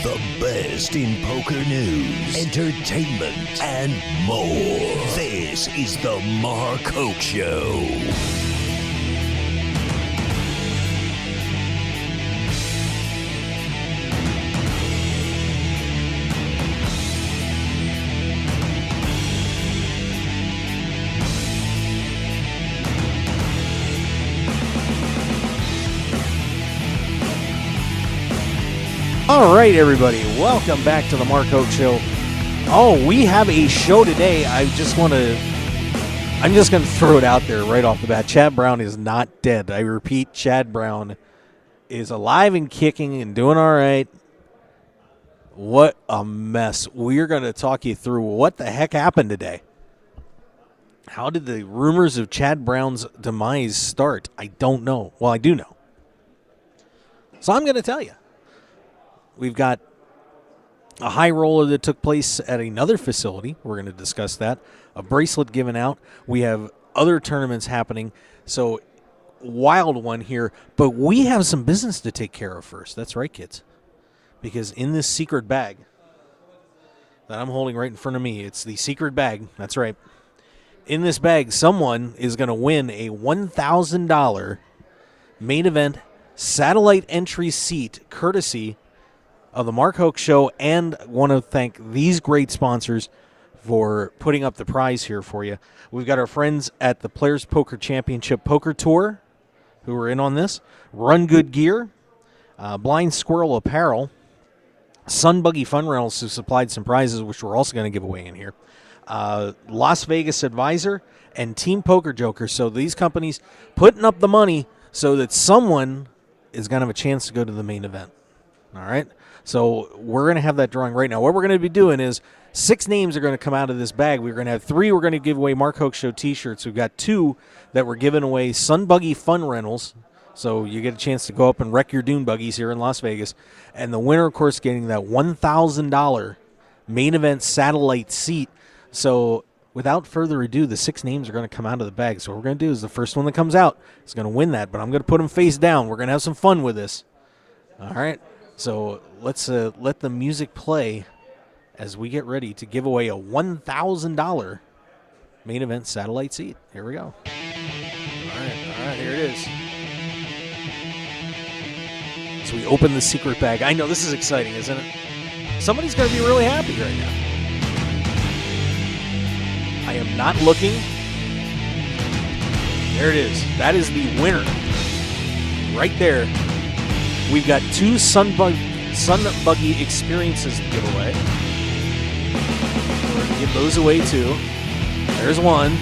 The best in poker news, entertainment, and more. This is the Mark Hoke Show. All right, everybody, welcome back to the Mark Hoke Show. Oh, we have a show today. I'm just going to throw it out there right off the bat. Chad Brown is not dead. I repeat, Chad Brown is alive and kicking and doing all right. What a mess. We're going to talk you through what the heck happened today. How did the rumors of Chad Brown's demise start? I don't know. Well, I do know. So I'm going to tell you. We've got a high roller that took place at another facility. We're going to discuss that. A bracelet given out. We have other tournaments happening. So, wild one here. But we have some business to take care of first. That's right, kids. Because in this secret bag that I'm holding right in front of me, it's the secret bag. That's right. In this bag, someone is going to win a $1,000 main event satellite entry seat courtesy of the Mark Hoke Show, and want to thank these great sponsors for putting up the prize here for you. We've got our friends at the Players Poker Championship Poker Tour who are in on this. Run Good Gear, Blind Squirrel Apparel, Sun Buggy Fun Rentals, who supplied some prizes, which we're also going to give away in here. Las Vegas Advisor, and Team Poker Joker. So these companies putting up the money so that someone is going to have a chance to go to the main event. All right? So we're going to have that drawing right now. What we're going to be doing is 6 names are going to come out of this bag. We're going to have 3 we're going to give away Mark Hoke Show T-shirts. We've got 2 that we're giving away Sun Buggy Fun Rentals. So you get a chance to go up and wreck your dune buggies here in Las Vegas. And the winner, of course, getting that $1,000 main event satellite seat. So without further ado, the 6 names are going to come out of the bag. So what we're going to do is the first one that comes out is going to win that. But I'm going to put them face down. We're going to have some fun with this. All right. So let's let the music play as we get ready to give away a $1,000 main event satellite seat. Here we go. All right, here it is. So we open the secret bag. I know this is exciting, isn't it? Somebody's going to be really happy right now. I am not looking. There it is. That is the winner. Right there. We've got 2 Sun Buggy experiences to give away. We're going to give those away too. There's one.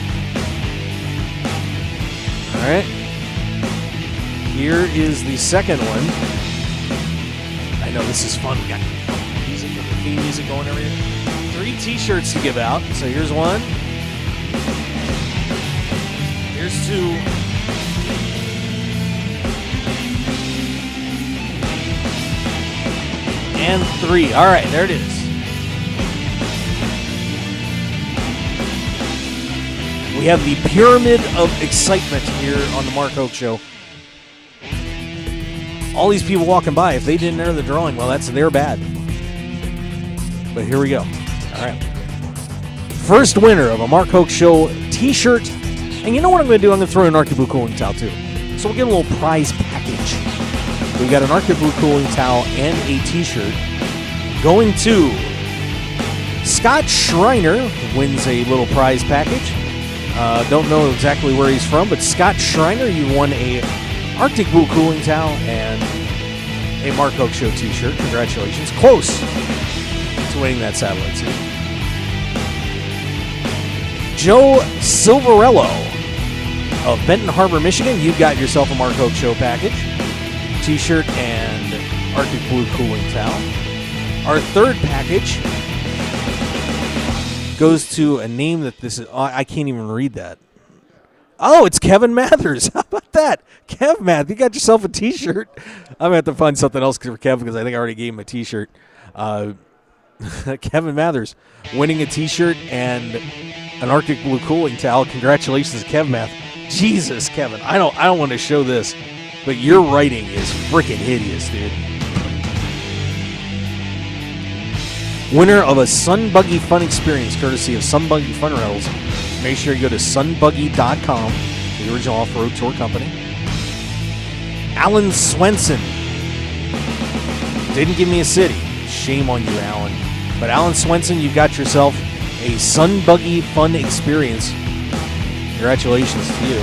All right. Here is the second one. I know this is fun. We got music, the theme music going over here. 3 T-shirts to give out. So here's one. Here's 2. And 3. All right, there it is. We have the pyramid of excitement here on the Mark Hoke Show. All these people walking by, if they didn't enter the drawing, well, they're bad. But here we go. All right. First winner of a Mark Hoke Show T-shirt. And you know what I'm going to do? I'm going to throw in an Arctic Blue cooling towel, too. So we'll get a little prize package. We got an Arctic Blue cooling towel and a T-shirt. Going to Scott Schreiner, wins a little prize package. Don't know exactly where he's from, but Scott Schreiner, you won a Arctic Blue cooling towel and a Mark Hoke Show T-shirt. Congratulations. Close to winning that satellite seat. Joe Silverello of Benton Harbor, Michigan, you got yourself a Mark Hoke Show package. T-shirt and Arctic Blue cooling towel. Our third package goes to a name that this is. I can't even read that. Oh, it's Kevin Mathers. How about that? Kev Math, you got yourself a T-shirt. I'm going to have to find something else for Kevin because I think I already gave him a T-shirt. Kevin Mathers winning a T-shirt and an Arctic Blue cooling towel. Congratulations, Kev Math. Jesus, Kevin, I don't want to show this, but your writing is freaking hideous, dude. winner of a Sun Buggy Fun Experience, courtesy of Sun Buggy Fun Rentals. Make sure you go to sunbuggy.com, the original off-road tour company. Alan Swenson. Didn't give me a city. Shame on you, Alan. But Alan Swenson, you've got yourself a Sun Buggy Fun Experience. Congratulations to you.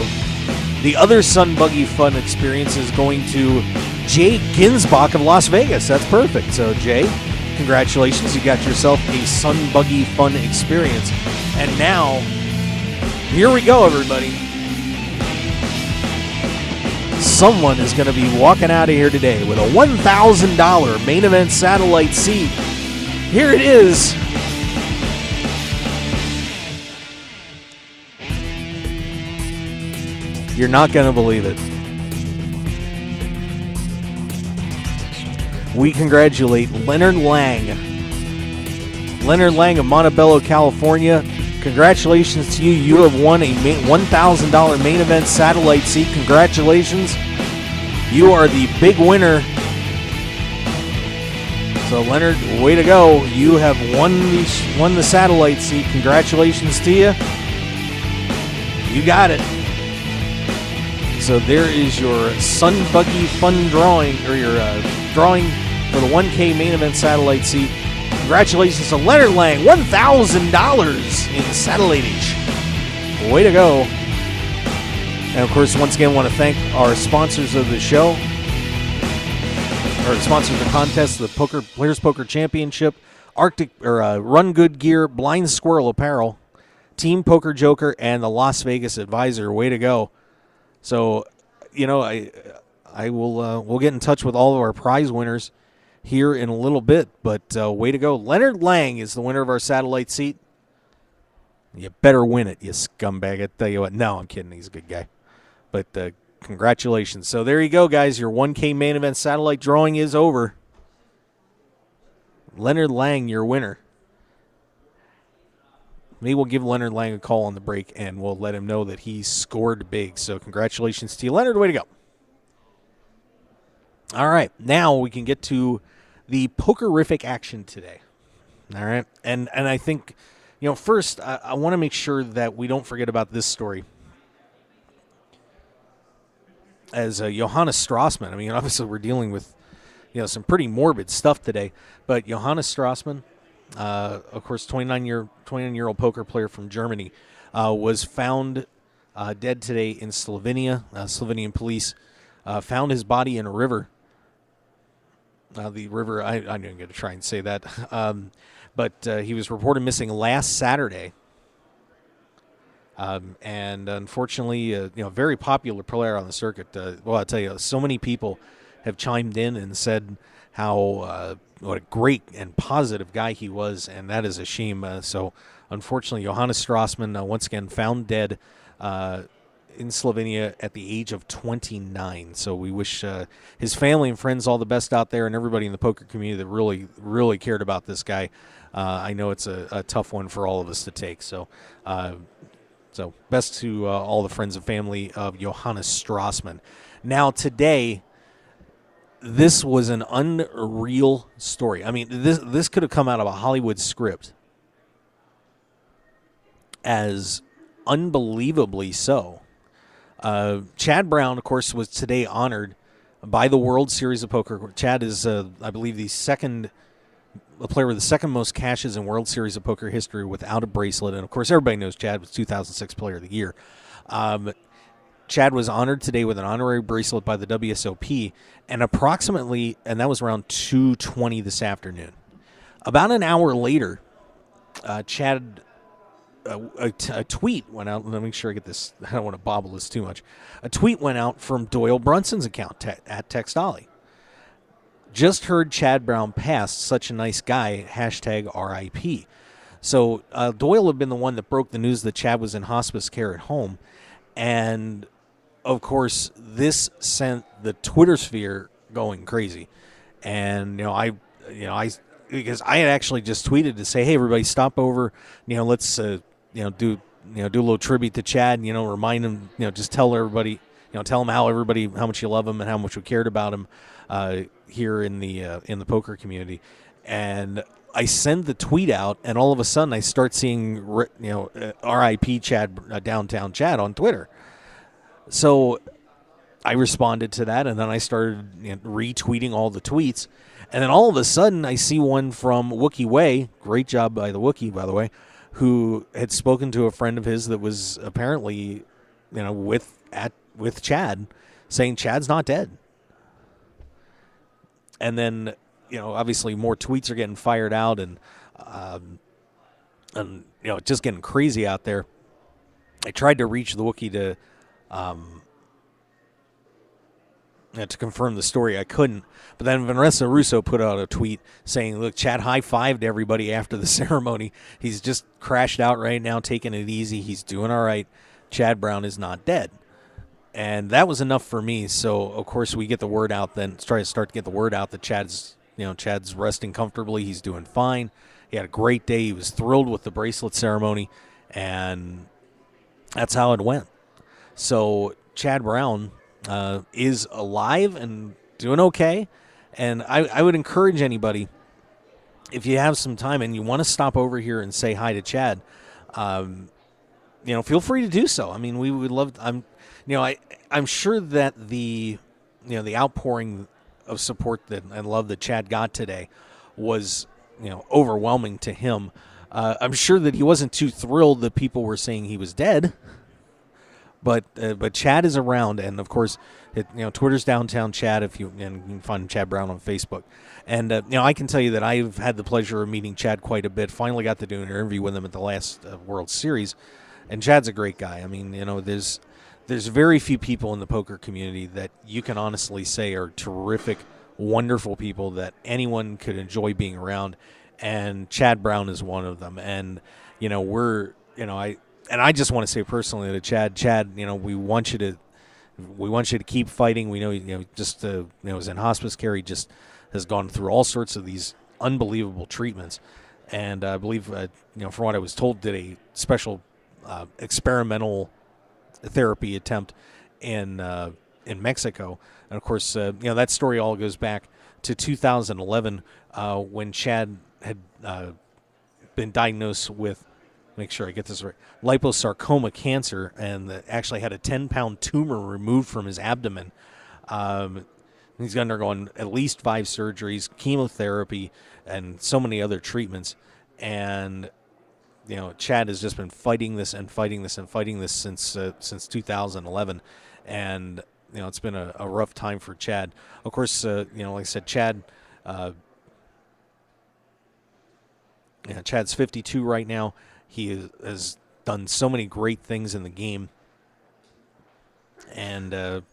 The other Sun Buggy Fun Experience is going to Jay Ginsbach of Las Vegas. That's perfect. So, Jay, congratulations. You got yourself a Sun Buggy Fun Experience. And now, here we go, everybody. Someone is going to be walking out of here today with a $1,000 main event satellite seat. Here it is. You're not going to believe it. We congratulate Leonard Lang. Leonard Lang of Montebello, California. Congratulations to you. You have won a $1,000 main event satellite seat. Congratulations. You are the big winner. So, Leonard, way to go. You have won the satellite seat. Congratulations to you. You got it. So there is your Sun Buggy Fun drawing, or your drawing for the 1K main event satellite seat. Congratulations to Leonard Lang, $1,000 in satellite-age. Way to go. And, of course, once again, I want to thank our sponsors of the show, or sponsors of the contest, the Players Poker Championship, Arctic Run Good Gear, Blind Squirrel Apparel, Team Poker Joker, and the Las Vegas Advisor. Way to go. So, I will we'll get in touch with all of our prize winners here in a little bit, but way to go. Leonard Lang is the winner of our satellite seat. You better win it, you scumbag. I tell you what. No, I'm kidding. He's a good guy. But congratulations. So there you go, guys. Your 1K main event satellite drawing is over. Leonard Lang, your winner. Maybe we'll give Leonard Lang a call on the break, and we'll let him know that he scored big. So congratulations to you, Leonard. Way to go. All right. Now we can get to the pokerific action today. All right. And I think, first, I want to make sure that we don't forget about this story. As Johannes Strassman, I mean, obviously we're dealing with, some pretty morbid stuff today, but Johannes Strassman, of course, 29-year-old poker player from Germany, was found dead today in Slovenia. Slovenian police found his body in a river. The river, I'm not going to try and say that, but he was reported missing last Saturday. And unfortunately, very popular player on the circuit. I'll tell you, so many people have chimed in and said how what a great and positive guy he was, and that is a shame. So, unfortunately, Johannes Strassman, once again, found dead in Slovenia at the age of 29. So we wish his family and friends all the best out there, and everybody in the poker community that really, really cared about this guy. I know it's a tough one for all of us to take. So best to all the friends and family of Johannes Strassman. Now, today, this was an unreal story. I mean, this could have come out of a Hollywood script, as unbelievably so. Chad Brown, of course, was today honored by the World Series of Poker. Chad is, I believe, the player with the second most cashes in World Series of Poker history without a bracelet. And, of course, everybody knows Chad was 2006 Player of the Year. Chad was honored today with an honorary bracelet by the WSOP, and that was around 2:20 this afternoon. About an hour later, Chad, a tweet went out. Let me make sure I get this. I don't want to bobble this too much. A tweet went out from Doyle Brunson's account at Textali. Just heard Chad Brown passed. Such a nice guy. #RIP. So Doyle had been the one that broke the news that Chad was in hospice care at home. And, of course, this sent the Twitter sphere going crazy. And, because I had actually just tweeted to say, hey, everybody, stop over. Let's, do a little tribute to Chad, remind him, just tell everybody, tell him how much you love him and how much we cared about him here in the poker community. And I send the tweet out, and all of a sudden I start seeing R.I.P. Chad, downtown Chad on Twitter. So I responded to that, and then I started retweeting all the tweets. And then all of a sudden, I see one from Wookie Way. Great job by the Wookie, by the way, who had spoken to a friend of his that was apparently, with Chad, saying Chad's not dead. And then, obviously more tweets are getting fired out, and just getting crazy out there. I tried to reach the Wookie to confirm the story. I couldn't. But then Vanessa Russo put out a tweet saying, look, Chad high-fived everybody after the ceremony. He's just crashed out right now, taking it easy. He's doing all right. Chad Brown is not dead. And that was enough for me. So, of course, we get the word out then, start to get the word out that Chad's resting comfortably. He's doing fine. He had a great day. He was thrilled with the bracelet ceremony. And that's how it went. So, Chad Brown is alive and doing okay. And I would encourage anybody, if you have some time and you want to stop over here and say hi to Chad, feel free to do so. I mean, we would love. I'm sure that the outpouring of support and love that Chad got today was overwhelming to him. I'm sure that he wasn't too thrilled that people were saying he was dead. But Chad is around, and of course, Twitter's Downtown Chad. You can find Chad Brown on Facebook, and I can tell you that I've had the pleasure of meeting Chad quite a bit. Finally, got to do an interview with him at the last World Series, and Chad's a great guy. I mean, there's very few people in the poker community that you can honestly say are terrific, wonderful people that anyone could enjoy being around, and Chad Brown is one of them. And I just want to say personally to Chad, we want you to keep fighting. We know, just was in hospice care. He just has gone through all sorts of these unbelievable treatments, and I believe, from what I was told, did a special experimental therapy attempt in Mexico. And of course, that story all goes back to 2011 when Chad had been diagnosed with, make sure I get this right, liposarcoma cancer, and actually had a 10-pound tumor removed from his abdomen. He's undergone at least 5 surgeries, chemotherapy, and so many other treatments. And Chad has just been fighting this since 2011, and it's been a rough time for Chad. Of course, like I said, Chad's 52 right now. He has done so many great things in the game. And, of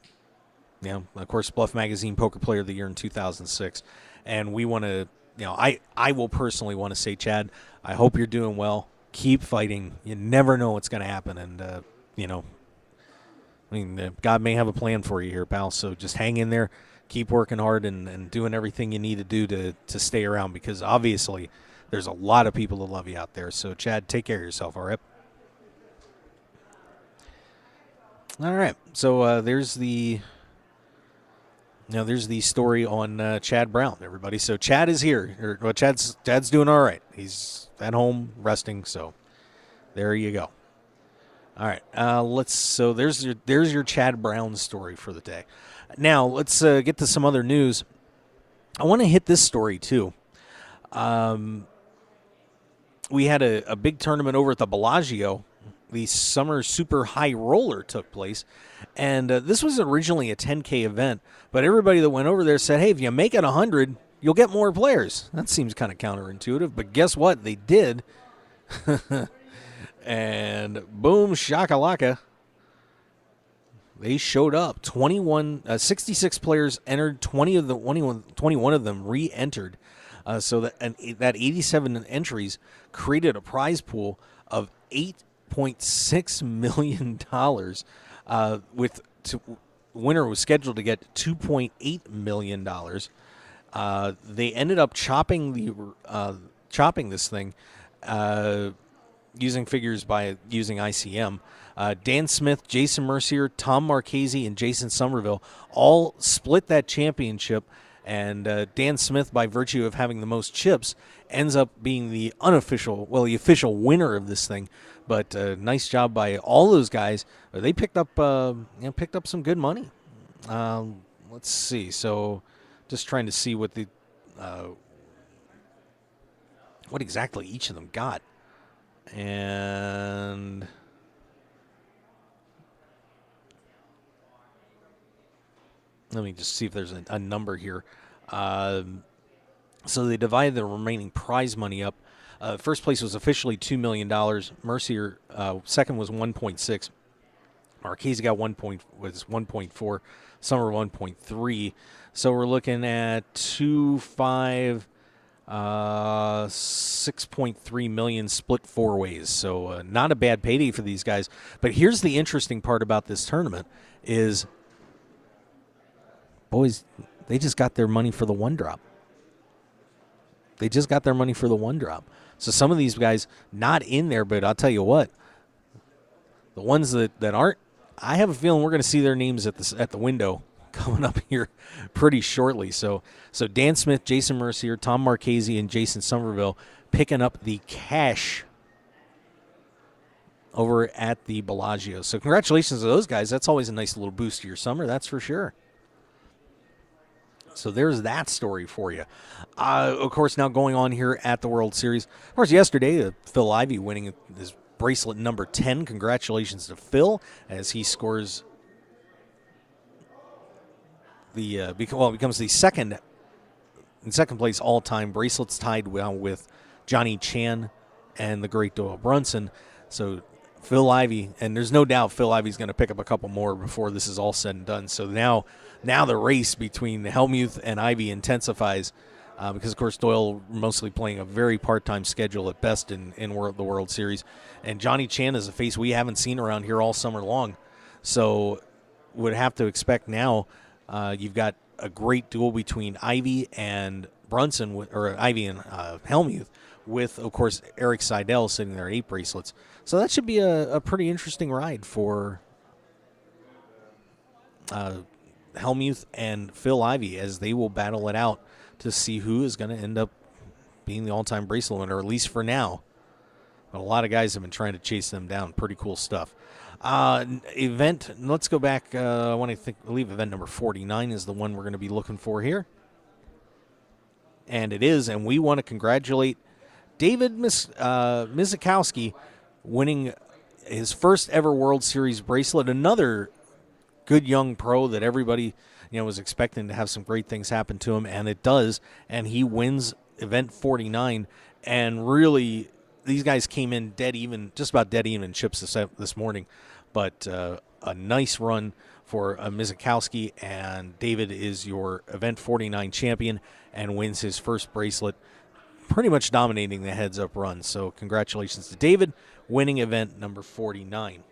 course, Bluff Magazine Poker Player of the Year in 2006. And we want to, I will personally want to say, Chad, I hope you're doing well. Keep fighting. You never know what's going to happen. And, God may have a plan for you here, pal. So just hang in there. Keep working hard and doing everything you need to do to stay around, because obviously there's a lot of people that love you out there. So, Chad, take care of yourself, all right? All right. So there's the story on Chad Brown, everybody. So Chad is here. Chad's doing all right. He's at home resting. So there you go. All right. So there's your Chad Brown story for the day. Now let's get to some other news. I want to hit this story too. We had a big tournament over at the Bellagio. The Summer Super High Roller took place, and this was originally a 10K event, but everybody that went over there said, hey, if you make it 100, you'll get more players. That seems kind of counterintuitive, but guess what? They did. And boom, shakalaka. They showed up. 66 players entered, 21 of them re-entered. So that 87 entries created a prize pool of $8.6 million. Winner was scheduled to get $2.8 million. They ended up chopping this thing. using figures by using ICM. Dan Smith, Jason Mercier, Tom Marchese, and Jason Somerville all split that championship. And Dan Smith, by virtue of having the most chips, ends up being the official winner of this thing. But nice job by all those guys. They picked up some good money. Let's see. So, just trying to see what exactly each of them got, and let me just see if there's a number here. So they divided the remaining prize money up. First place was officially $2 million. Mercier, second was 1.6. Marchese got 1.4. Summer 1.3. So we're looking at 6.3 million split four ways. So not a bad payday for these guys. But here's the interesting part about this tournament is, boys, they just got their money for the one drop. So some of these guys not in there, but I'll tell you what, the ones that aren't, I have a feeling we're going to see their names at the window coming up here pretty shortly. So Dan Smith, Jason Mercier, Tom Marchese, and Jason Somerville picking up the cash over at the Bellagio. So congratulations to those guys. That's always a nice little boost to your summer, that's for sure. So there's that story for you. Of course, now going on here at the World Series. Of course, yesterday, Phil Ivey winning his bracelet number 10. Congratulations to Phil as he scores becomes the second place all-time. Bracelets tied with Johnny Chan and the great Doyle Brunson. So Phil Ivey, and there's no doubt Phil Ivey's going to pick up a couple more before this is all said and done. So now the race between Hellmuth and Ivey intensifies because, of course, Doyle mostly playing a very part-time schedule at best in the World Series. And Johnny Chan is a face we haven't seen around here all summer long. So would have to expect now you've got a great duel between Ivey and Brunson, or Ivey and Hellmuth, with, of course, Eric Seidel sitting there at 8 bracelets. So that should be a pretty interesting ride for Hellmuth and Phil Ivey as they will battle it out to see who is going to end up being the all-time bracelet winner, at least for now. But a lot of guys have been trying to chase them down. Pretty cool stuff. Let's go back. I believe event number 49 is the one we're going to be looking for here. And it is, and we want to congratulate David Mizikowski winning his first ever World Series bracelet. Another good young pro that everybody was expecting to have some great things happen to him, and it does. And he wins event 49. And really, these guys came in just about dead even chips this morning. But a nice run for Mizikowski, and David is your event 49 champion and wins his first bracelet, pretty much dominating the heads-up run. So congratulations to David, winning event number 49.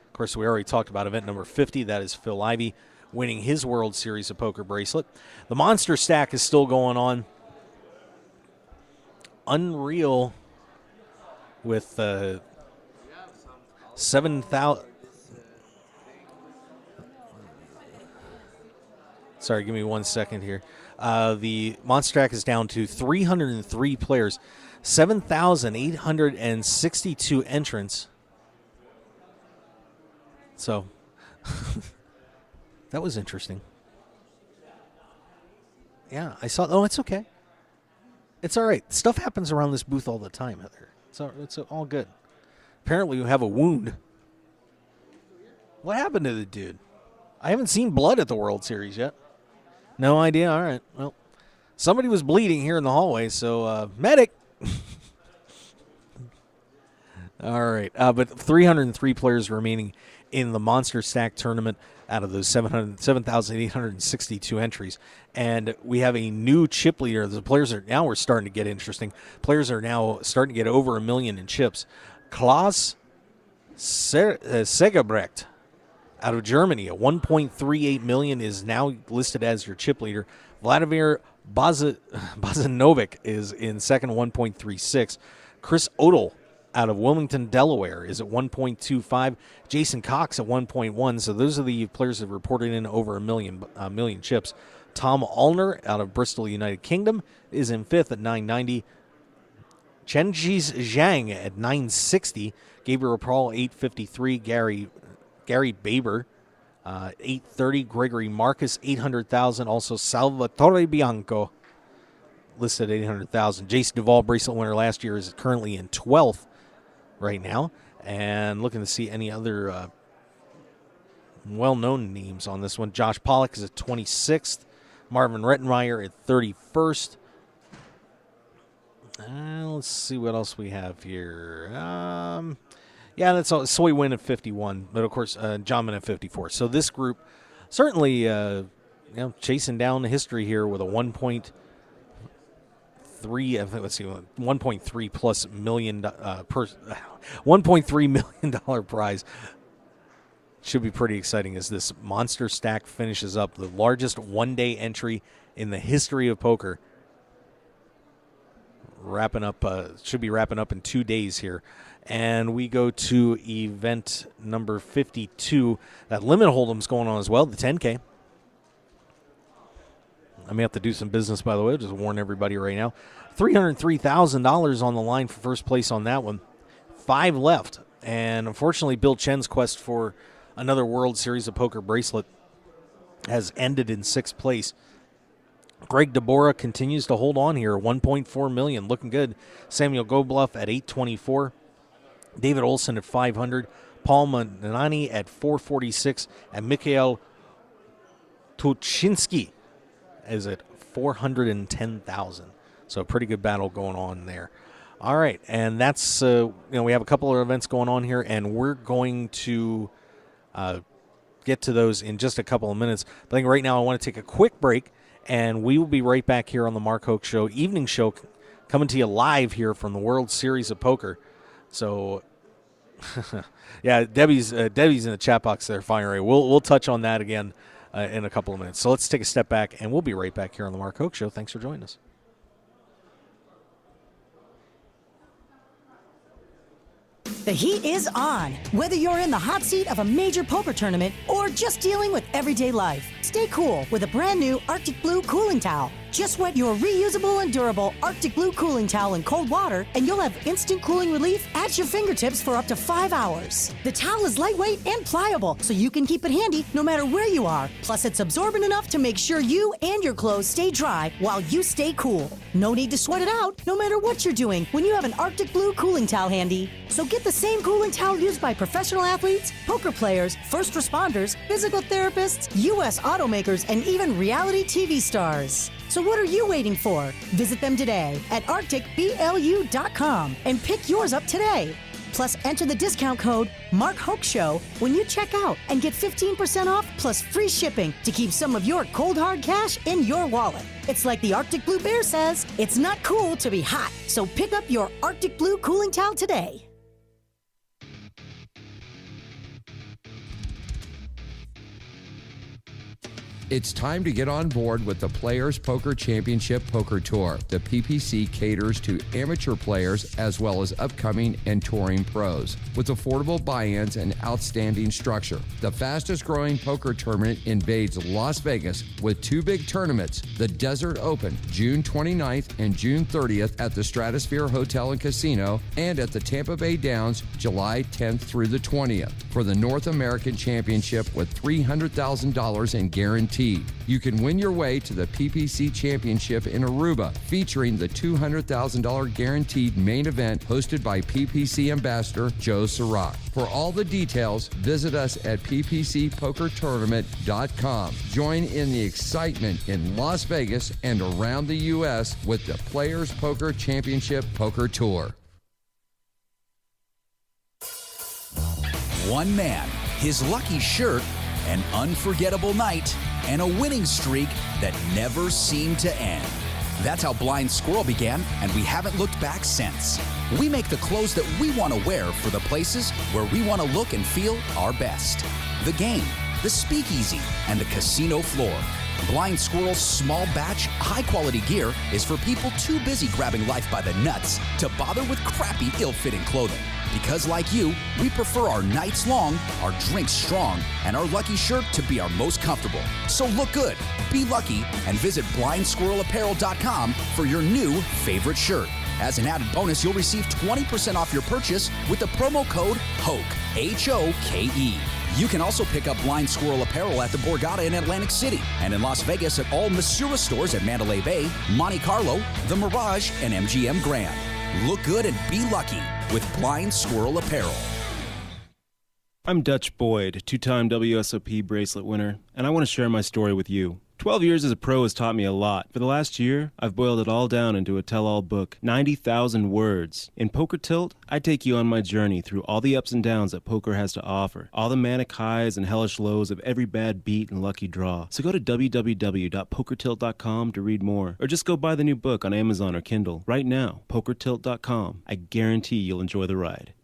Of course, we already talked about event number 50. That is Phil Ivey winning his World Series of Poker bracelet. The Monster Stack is still going on. Unreal with 7,000. Sorry, give me 1 second here. The Monster Stack is down to 303 players, 7,862 entrants. So that was interesting. Yeah, I saw. Oh, it's okay. It's all right. Stuff happens around this booth all the time, Heather. So it's all good. Apparently, you have a wound. What happened to the dude? I haven't seen blood at the World Series yet. No idea. All right. Well, somebody was bleeding here in the hallway, so medic. All right. But 303 players remaining in the Monster Stack tournament out of those 7,862 entries. And we have a new chip leader. The players are now, we're starting to get interesting. Players are now starting to get over 1 million in chips. Klaus Segebrecht out of Germany, at 1.38 million, is now listed as your chip leader. Vladimir Bazanovic is in second, 1.36. Chris Odell out of Wilmington, Delaware is at 1.25. Jason Cox at 1.1. So those are the players that have reported in over a million chips. Tom Allner out of Bristol, United Kingdom is in 5th at 990. Chenji's Zhang at 960. Gabriel Paul, 853. Gary Baber, 830. Gregory Marcus, 800,000. Also Salvatore Bianco, listed at 800,000. Jason Duvall, bracelet winner last year, is currently in 12th right now. And looking to see any other well-known names on this one. Josh Pollock is at 26th. Marvin Rettenmeyer at 31st. Let's see what else we have here. That's all. Soy Win at 51, but of course, John at 54. So this group certainly, chasing down the history here with a 1.3 plus million $1.3 million prize. Should be pretty exciting as this monster stack finishes up, the largest one-day entry in the history of poker. Should be wrapping up in 2 days here. And we go to event number 52. That limit hold'em's going on as well, the 10K. I may have to do some business, by the way. I'll just warn everybody right now. $303,000 on the line for first place on that one. 5 left. And unfortunately, Bill Chen's quest for another World Series of Poker bracelet has ended in 6th place. Greg DeBora continues to hold on here, $1.4 million, looking good. Samuel Gobluff at $824. David Olson at $500. Paul Manani at $446. And Mikhail Tuchinski is at $410,000. So a pretty good battle going on there. All right, and that's, we have a couple of events going on here, and we're going to get to those in just a couple of minutes. I think right now I want to take a quick break, and we will be right back here on the Mark Hoke Show, evening show, coming to you live here from the World Series of Poker. So, yeah, Debbie's in the chat box there, firing. We'll touch on that again in a couple of minutes. So let's take a step back, and we'll be right back here on the Mark Hoke Show. Thanks for joining us. The heat is on. Whether you're in the hot seat of a major poker tournament or just dealing with everyday life, stay cool with a brand new Arctic Blue cooling towel. Just wet your reusable and durable Arctic Blue cooling towel in cold water, and you'll have instant cooling relief at your fingertips for up to 5 hours. The towel is lightweight and pliable, so you can keep it handy no matter where you are. Plus, it's absorbent enough to make sure you and your clothes stay dry while you stay cool. No need to sweat it out, no matter what you're doing, when you have an Arctic Blue cooling towel handy. So get the same cooling towel used by professional athletes, poker players, first responders, physical therapists, U.S. automakers, and even reality TV stars. So what are you waiting for? Visit them today at arcticblu.com and pick yours up today. Plus, enter the discount code MarkHokeShow when you check out and get 15% off plus free shipping to keep some of your cold hard cash in your wallet. It's like the Arctic Blue Bear says, it's not cool to be hot. So pick up your Arctic Blue cooling towel today. It's time to get on board with the Players Poker Championship Poker Tour. The PPC caters to amateur players as well as upcoming and touring pros with affordable buy-ins and outstanding structure. The fastest growing poker tournament invades Las Vegas with 2 big tournaments, the Desert Open, June 29th and June 30th at the Stratosphere Hotel and Casino, and at the Tampa Bay Downs, July 10th through the 20th, for the North American Championship with $300,000 in guaranteed. You can win your way to the PPC Championship in Aruba, featuring the $200,000 guaranteed main event hosted by PPC Ambassador Joe Sirac. For all the details, visit us at ppcpokertournament.com. Join in the excitement in Las Vegas and around the U.S. with the Players Poker Championship Poker Tour. One man, his lucky shirt, an unforgettable night, and a winning streak that never seemed to end. That's how Blind Squirrel began, and we haven't looked back since. We make the clothes that we want to wear for the places where we want to look and feel our best. The game, the speakeasy, and the casino floor. Blind Squirrel's small batch, high-quality gear is for people too busy grabbing life by the nuts to bother with crappy, ill-fitting clothing. Because like you, we prefer our nights long, our drinks strong, and our lucky shirt to be our most comfortable. So look good, be lucky, and visit blindsquirrelapparel.com for your new favorite shirt. As an added bonus, you'll receive 20% off your purchase with the promo code HOKE, H-O-K-E. You can also pick up Blind Squirrel apparel at the Borgata in Atlantic City and in Las Vegas at all Masura stores at Mandalay Bay, Monte Carlo, The Mirage, and MGM Grand. Look good and be lucky with Blind Squirrel apparel. I'm Dutch Boyd, two-time WSOP bracelet winner, and I want to share my story with you. 12 years as a pro has taught me a lot. For the last year, I've boiled it all down into a tell-all book, 90,000 words. In Poker Tilt, I take you on my journey through all the ups and downs that poker has to offer, all the manic highs and hellish lows of every bad beat and lucky draw. So go to www.pokertilt.com to read more, or just go buy the new book on Amazon or Kindle right now, pokertilt.com. I guarantee you'll enjoy the ride.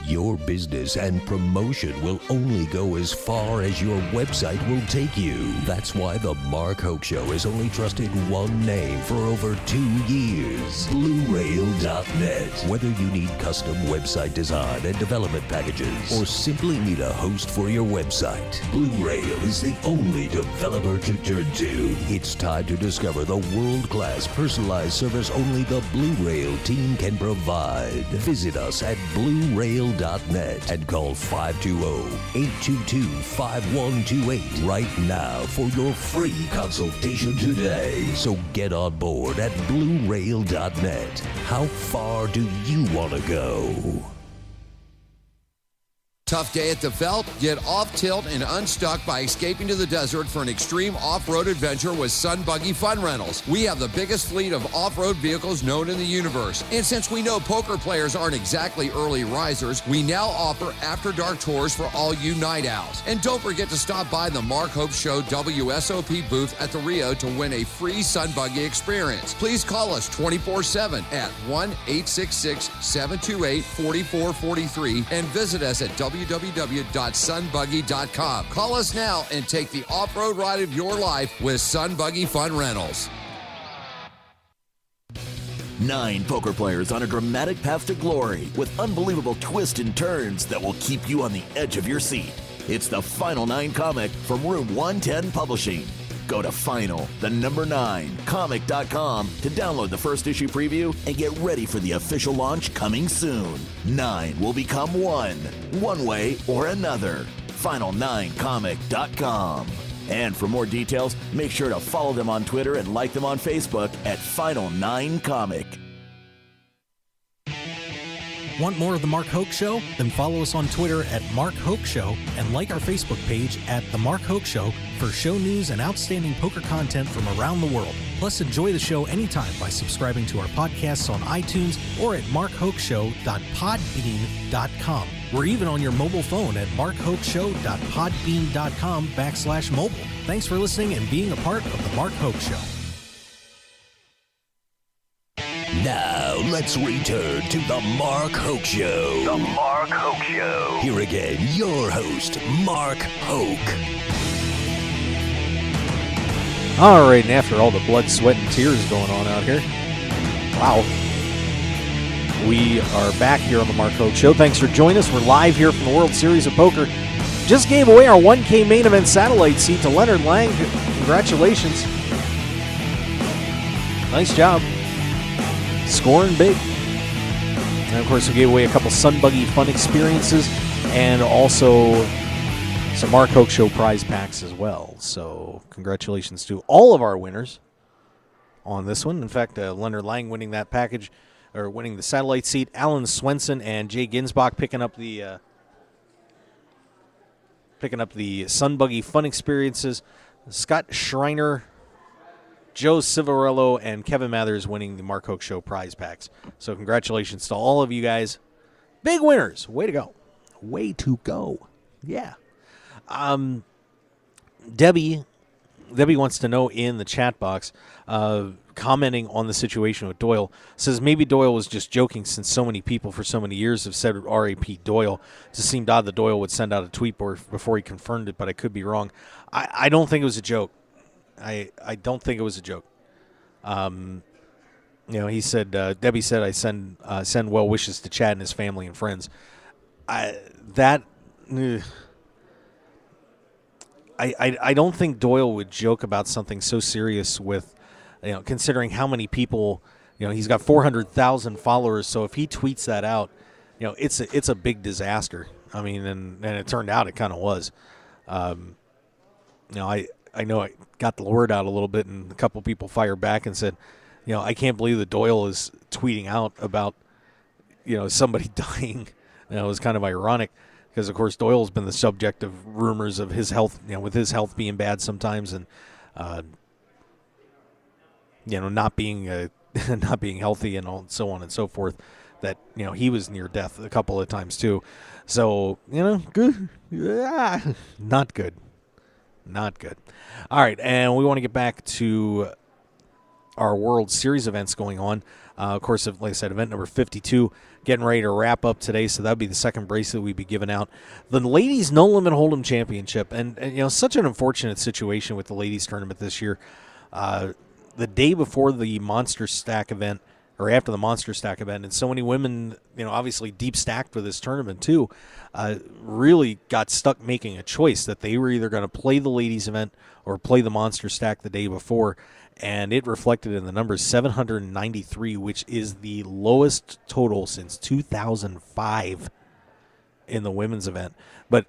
Your business and promotion will only go as far as your website will take you. That's why the Mark Hoke Show has only trusted one name for over 2 years, BlueRail.net. Whether you need custom website design and development packages, or simply need a host for your website, Blue Rail is the only developer to turn to. It's time to discover the world-class personalized service only the Blue Rail team can provide. Visit us at BlueRail.net and call 520-822-5128 right now for your free consultation today. So get on board at BlueRail.net. How far do you want to go? Tough day at the Veld? Get off tilt and unstuck by escaping to the desert for an extreme off-road adventure with Sun Buggy Fun Rentals. We have the biggest fleet of off-road vehicles known in the universe. And since we know poker players aren't exactly early risers, we now offer after-dark tours for all you night owls. And don't forget to stop by the Mark Hope Show WSOP booth at the Rio to win a free Sun Buggy experience. Please call us 24/7 at 1-866-728-4443 and visit us at www.sunbuggy.com. Call us now and take the off-road ride of your life with Sun Buggy Fun Rentals. 9 poker players on a dramatic path to glory with unbelievable twists and turns that will keep you on the edge of your seat. It's the Final 9 comic from Room 110 Publishing. Go to final9comic.com to download the first issue preview and get ready for the official launch coming soon. 9 will become one way or another. Final9comic.com. And for more details, make sure to follow them on Twitter and like them on Facebook at Final9Comic. Want more of The Mark Hoke Show? Then follow us on Twitter at Mark Hoke Show and like our Facebook page at The Mark Hoke Show for show news and outstanding poker content from around the world. Plus, enjoy the show anytime by subscribing to our podcasts on iTunes or at markhokeshow.podbean.com. We're even on your mobile phone at markhokeshow.podbean.com/mobile. Thanks for listening and being a part of The Mark Hoke Show. Now, let's return to the Mark Hoke Show. The Mark Hoke Show. Here again, your host, Mark Hoke. All right, and after all the blood, sweat, and tears going on out here, wow. We are back here on the Mark Hoke Show. Thanks for joining us. We're live here from the World Series of Poker. Just gave away our 1K main event satellite seat to Leonard Lang. Congratulations. Nice job. Scoring big. And of course, we gave away a couple Sun Buggy fun experiences and also some Mark Hoke Show prize packs as well. So congratulations to all of our winners on this one. In fact, Leonard Lang winning that package, or winning the satellite seat. Alan Swenson and Jay Ginsbach picking up the Sun Buggy fun experiences. Scott Schreiner, Joe Civarello, and Kevin Mathers winning the Mark Hoke Show prize packs. So congratulations to all of you guys. Big winners. Way to go. Way to go. Yeah. Debbie wants to know in the chat box, commenting on the situation with Doyle, says maybe Doyle was just joking since so many people for so many years have said R.A.P. Doyle. It just seemed odd that Doyle would send out a tweet before he confirmed it, but I could be wrong. I don't think it was a joke. I don't think it was a joke. He said, Debbie said, I send well wishes to Chad and his family and friends. I don't think Doyle would joke about something so serious with, considering how many people, he's got 400,000 followers. So if he tweets that out, it's a big disaster. I mean, and it turned out it kind of was. I know I got the word out a little bit, and a couple people fired back and said, I can't believe that Doyle is tweeting out about, somebody dying. It was kind of ironic because, of course, Doyle's been the subject of rumors of his health, with his health being bad sometimes and, not being not being healthy and so on and so forth. That, he was near death a couple of times too. So, good. Yeah, not good. Not good. All right, and we want to get back to our World Series events going on. Of course, like I said, event number 52 getting ready to wrap up today, so that would be the second bracelet we'd be giving out. The Ladies No Limit Hold'em Championship, and such an unfortunate situation with the ladies tournament this year. The day before the Monster Stack event, or after the Monster Stack event, and so many women, obviously deep stacked for this tournament too, really got stuck making a choice that they were either going to play the ladies event or play the Monster Stack the day before, and it reflected in the numbers 793, which is the lowest total since 2005 in the women's event. But,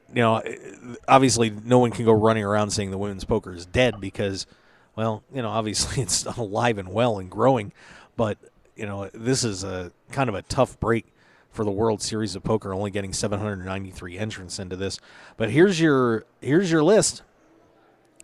obviously no one can go running around saying the women's poker is dead because, well, obviously it's alive and well and growing, but this is a kind of a tough break for the World Series of Poker, only getting 793 entrants into this. But here's your list.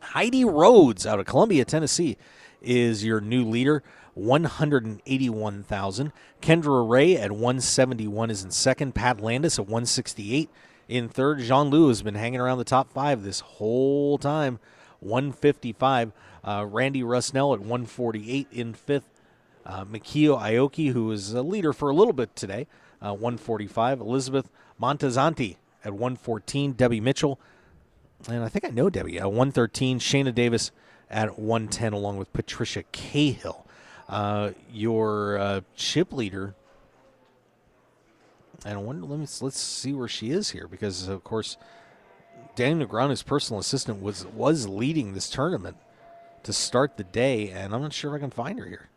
Heidi Rhodes out of Columbia, Tennessee, is your new leader, 181,000. Kendra Ray at 171 is in second. Pat Landis at 168 in third. Jean-Loup has been hanging around the top five this whole time, 155. Randy Rusnell at 148 in fifth. Mikio Aoki, who was a leader for a little bit today, 145. Elizabeth Montazanti at 114. Debbie Mitchell, and I think I know Debbie, 113. Shayna Davis at 110, along with Patricia Cahill. Your chip leader, and let's see where she is here, because, of course, Danny Negreanu's personal assistant was leading this tournament to start the day, and I'm not sure if I can find her here.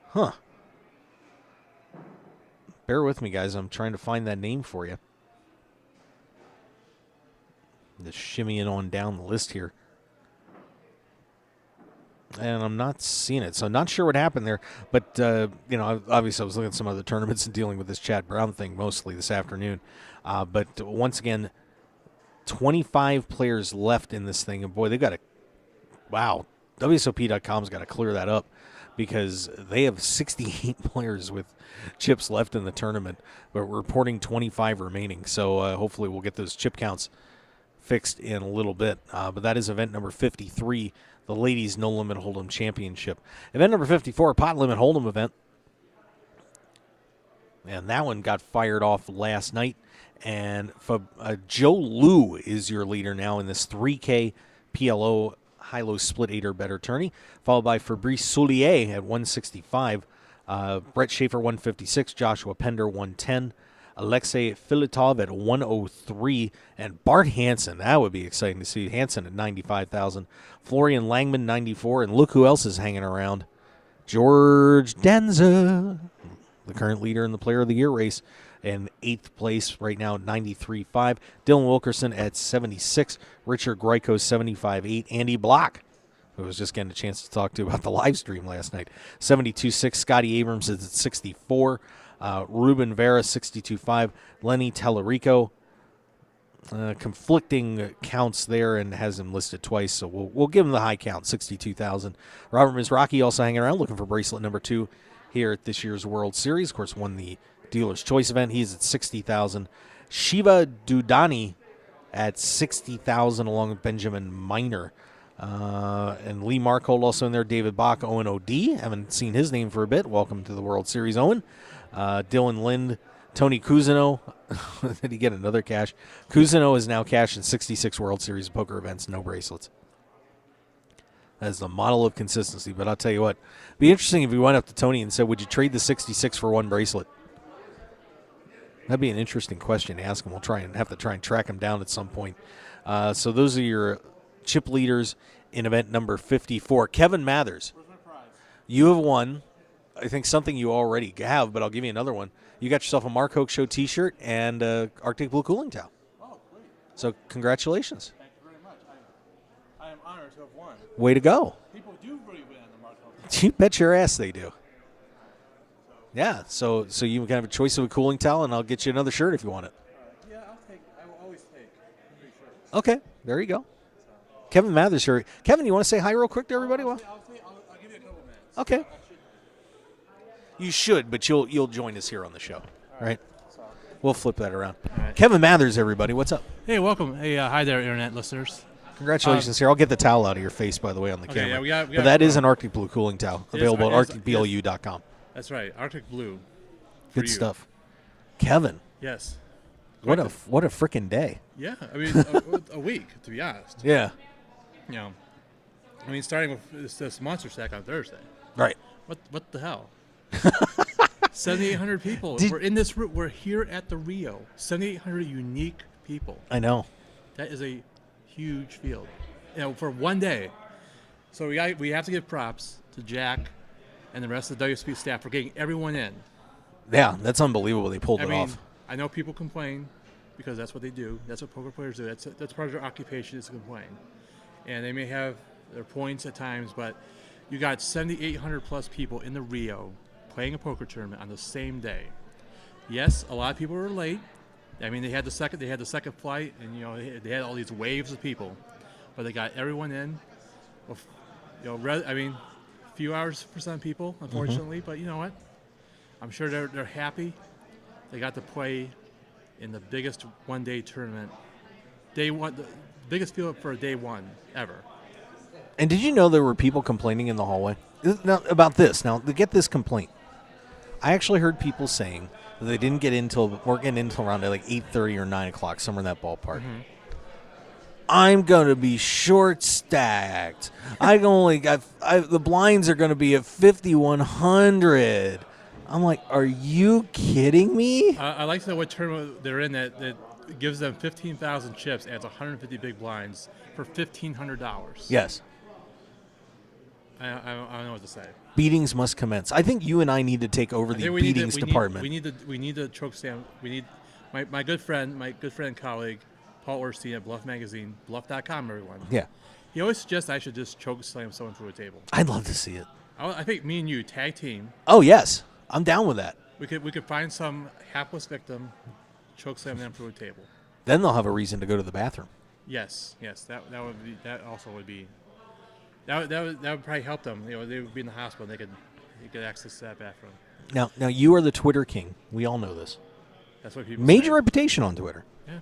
Huh. Bear with me, guys. I'm trying to find that name for you. Just shimmying on down the list here. And I'm not seeing it, so not sure what happened there. But, obviously I was looking at some other tournaments and dealing with this Chad Brown thing mostly this afternoon. But once again, 25 players left in this thing. And, boy, they've got to – wow, WSOP.com's got to clear that up, because they have 68 players with chips left in the tournament, but we're reporting 25 remaining. So hopefully we'll get those chip counts fixed in a little bit. But that is event number 53, the Ladies No Limit Hold'em Championship. Event number 54, Pot Limit Hold'em event. And that one got fired off last night. And Joe Liu is your leader now in this 3K PLO high-low split 8 or better tourney, followed by Fabrice Soulier at 165, Brett Schaefer 156, Joshua Pender 110, Alexei Filatov at 103, and Bart Hansen. That would be exciting to see. Hansen at 95,000, Florian Langman 94, and look who else is hanging around. George Danza, the current leader in the Player of the Year race, in 8th place right now, 93.5. Dylan Wilkerson at 76. Richard Groyko, 75.8. Andy Block, who was just getting a chance to talk to about the live stream last night, 72.6. Scotty Abrams is at 64. Ruben Vera, 62.5. Lenny Tellerico, conflicting counts there, and has him listed twice, so we'll give him the high count, 62,000. Robert Mizraki also hanging around, looking for bracelet number 2 here at this year's World Series. Of course, won the Dealer's Choice event. He's at 60,000. Shiva Dudani at 60,000, along with Benjamin Miner. And Lee Markhold also in there. David Bach, Owen O.D. Haven't seen his name for a bit. Welcome to the World Series, Owen. Dylan Lind, Tony Cousineau. Did he get another cash? Cousineau is now cashed in 66 World Series poker events, no bracelets. as the model of consistency. But I'll tell you what, it'd be interesting if we went up to Tony and said, would you trade the 66 for one bracelet? That'd be an interesting question to ask him. We'll have to try and track him down at some point. So those are your chip leaders in event number 54. Kevin Mathers, you have won, I think, something you already have, but I'll give you another one. You got yourself a Mark Hoke Show T-shirt and Arctic Blue cooling towel. Oh, great. So congratulations. Thank you very much. I am honored to have won. Way to go. People do really win on the Mark Hoke. You bet your ass they do. Yeah, so you can have a choice of a cooling towel, and I'll get you another shirt if you want it. Yeah, I will always take 3 shirts. Okay, there you go. Kevin Mathers here. Kevin, you want to say hi real quick to everybody? I'll give you a couple minutes. Okay. You should, but you'll join us here on the show, right? We'll flip that around. Right. Kevin Mathers, everybody, what's up? Hey, welcome. Hey, hi there, Internet listeners. Congratulations here. I'll get the towel out of your face, by the way, on the camera. Yeah, we got but that is an Arctic Blue cooling towel, It is- available it is- at arcticblu.com. That's right, Arctic Blue. for Good you. stuff. Kevin, Yes. what a freaking day. Yeah, I mean, a week, to be honest. Yeah. You know, I mean, starting with this monster stack on Thursday. Right. What the hell? 7,800 people. We're in this. We're here at the Rio. 7,800 unique people. I know. That is a huge field. You know, for one day. So we have to give props to Jack and the rest of the WSP staff for getting everyone in. Yeah, that's unbelievable. They pulled it off. I know people complain because that's what they do. That's what poker players do. That's part of their occupation is to complain. And they may have their points at times, but you got 7,800 plus people in the Rio playing a poker tournament on the same day. Yes, a lot of people were late. I mean, they had the second flight, and you know they had all these waves of people, but they got everyone in. You know, I mean, a few hours for some people, unfortunately, but you know what? I'm sure they're happy. They got to play in the biggest one-day tournament. Day one, the biggest field for a day one ever. And did you know there were people complaining in the hallway about this? Now, to get this complaint, I actually heard people saying that they didn't get we're getting until around like 8:30 or 9 o'clock, somewhere in that ballpark. Mm-hmm. I'm going to be short stacked. The blinds are going to be at 5,100. I'm like, are you kidding me? I like to know what tournament they're in that gives them 15,000 chips, adds 150 big blinds for $1,500. Yes. I don't know what to say. Beatings must commence. I think you and I need to take over the beatings department. We need to choke stand. We need my good friend and colleague, Paul Orstein at Bluff Magazine, bluff.com, everyone. Yeah. He always suggests I should just choke slam someone through a table. I'd love to see it. I think me and you tag team. Oh yes, I'm down with that. We could find some hapless victim, choke slam them through a table. Then they'll have a reason to go to the bathroom. Yes, that also would be. That would probably help them. You know, they would be in the hospital. They could access that bathroom. Now you are the Twitter king. We all know this. That's what people Major say. reputation on Twitter. Yeah.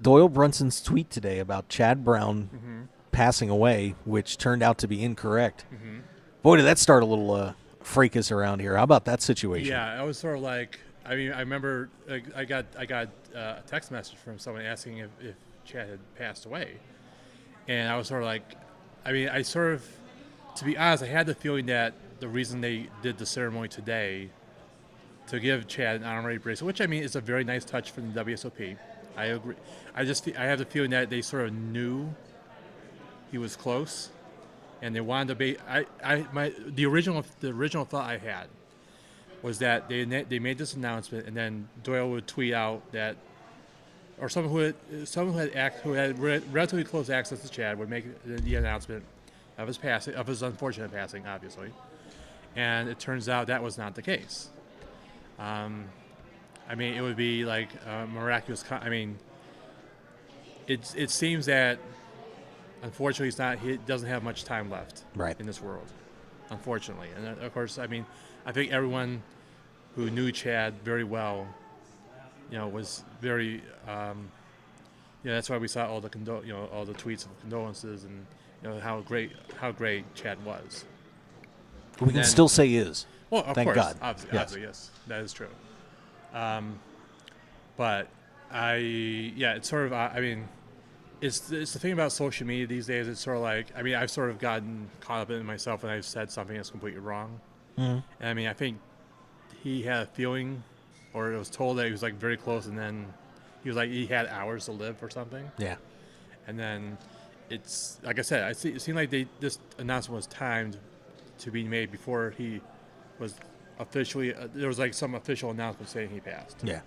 Doyle Brunson's tweet today about Chad Brown passing away, which turned out to be incorrect. Mm-hmm. Boy, did that start a little fracas around here. How about that situation? Yeah, I was sort of like. I mean, I remember I got a text message from someone asking if Chad had passed away. And I was sort of like, I mean, to be honest, I had the feeling that the reason they did the ceremony today to give Chad an honorary bracelet, which I mean is a very nice touch from the WSOP. I agree. I have the feeling that they sort of knew he was close, and they wanted to be. The original thought I had was that they made this announcement, and then Doyle would tweet out that. Or someone who had relatively close access to Chad would make the announcement of his unfortunate passing, obviously, and it turns out that was not the case. I mean, it would be like miraculous. I mean, it seems that unfortunately he doesn't have much time left in this world, unfortunately, and of course, I mean, I think everyone who knew Chad very well. You know, was very. That's why we saw all the all the tweets of condolences and how great Chad was. We can still say is. Well, of Thank course, God. obviously, yes, that is true. But it's sort of. I mean, it's the thing about social media these days. It's sort of like, I mean, I've sort of gotten caught up in it myself when I've said something that's completely wrong. Mm-hmm. And I mean, I think he had a feeling, or it was told that he was like very close, and then he was like he had hours to live or something. Yeah. And then it's like I said, it seemed like this announcement was timed to be made before he was officially. There was like some official announcement saying he passed. Yeah.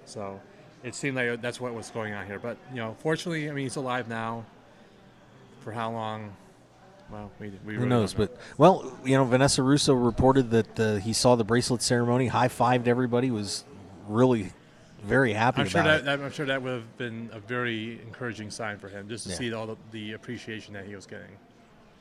So it seemed like that's what was going on here. But fortunately, I mean, he's alive now. For how long? Well, we who really knows? don't know. But well, Vanessa Russo reported that he saw the bracelet ceremony, high-fived everybody, was really very happy I'm sure it. that would have been a very encouraging sign for him, just to Yeah. see all the appreciation that he was getting.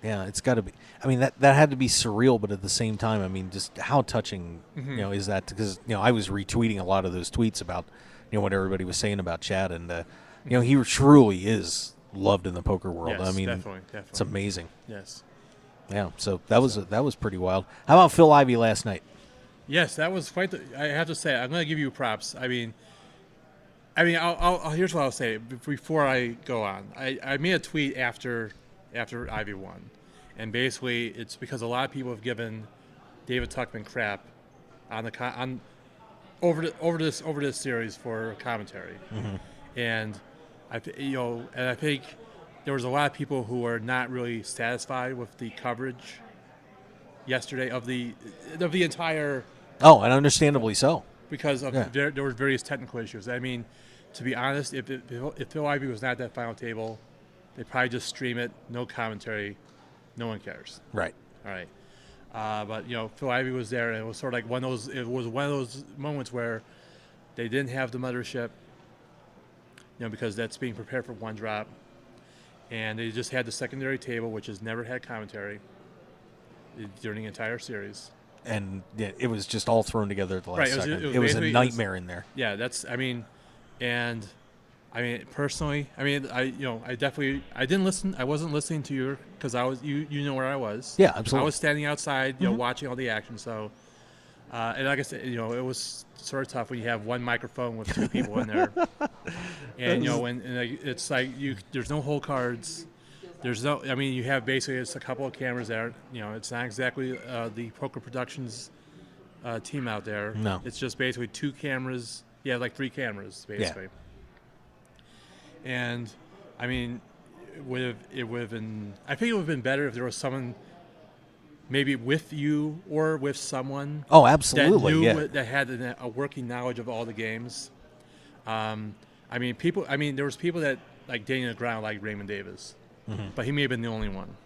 Yeah, it's got to be. I mean, that had to be surreal, but at the same time, I mean, just how touching, is that? Because I was retweeting a lot of those tweets about, what everybody was saying about Chad, and he truly is loved in the poker world. Yes, I mean, definitely. it's amazing. Yes. Yeah, so that was pretty wild. How about Phil Ivey last night? Yes, that was quite. I have to say, I'm going to give you props. I mean, here's what I'll say before I go on. I made a tweet after Ivy won, and basically it's because a lot of people have given David Tuchman crap over this series for commentary, and I think there was a lot of people who were not really satisfied with the coverage yesterday of the entire. Oh, and understandably so. Because of there were various technical issues. I mean, to be honest, if Phil Ivey was not at that final table, they'd probably just stream it, no commentary, no one cares. Right. All right. But Phil Ivey was there, and it was sort of like one of those moments where they didn't have the mothership, because that's being prepared for one drop, and they just had the secondary table, which has never had commentary during the entire series. And it was just all thrown together at the last second. It was a nightmare in there. Yeah, personally, I didn't listen. I wasn't listening to you because I was, you know where I was. Yeah, absolutely. I was standing outside, watching all the action. So, and like I said, it was sort of tough when you have one microphone with two people in there, and it's like there's no hole cards. There's no. I mean, you have basically it's a couple of cameras there. It's not exactly the Poker Productions team out there. No, it's just basically two cameras. Yeah, like three cameras basically. Yeah. And I mean, it would have been. I think it would have been better if there was someone, maybe with you or with someone. Oh, absolutely. That had a working knowledge of all the games. There was people that like dating the ground like Raymond Davis. But he may have been the only one.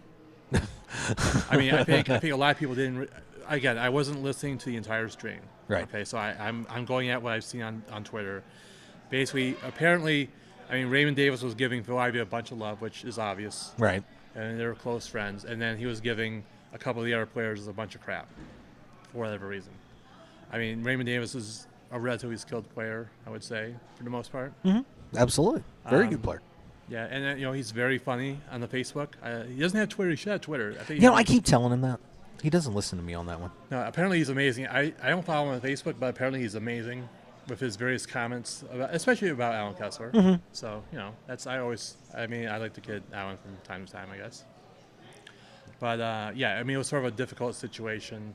I think a lot of people didn't. Again, I wasn't listening to the entire stream. Right. Okay, so I'm going at what I've seen on Twitter. Basically, apparently, Raymond Davis was giving Phil Ivey a bunch of love, which is obvious. Right. And they were close friends. And then he was giving a couple of the other players a bunch of crap for whatever reason. Raymond Davis is a relatively skilled player, I would say, for the most part. Mm-hmm. Absolutely. Very good player. Yeah, and he's very funny on the Facebook. He doesn't have Twitter. He should have Twitter. I keep telling him that. He doesn't listen to me on that one. No, apparently he's amazing. I don't follow him on Facebook, but apparently he's amazing with his various comments, especially about Alan Kessler. Mm-hmm. So, I like the kid Alan from time to time, I guess. But, it was sort of a difficult situation,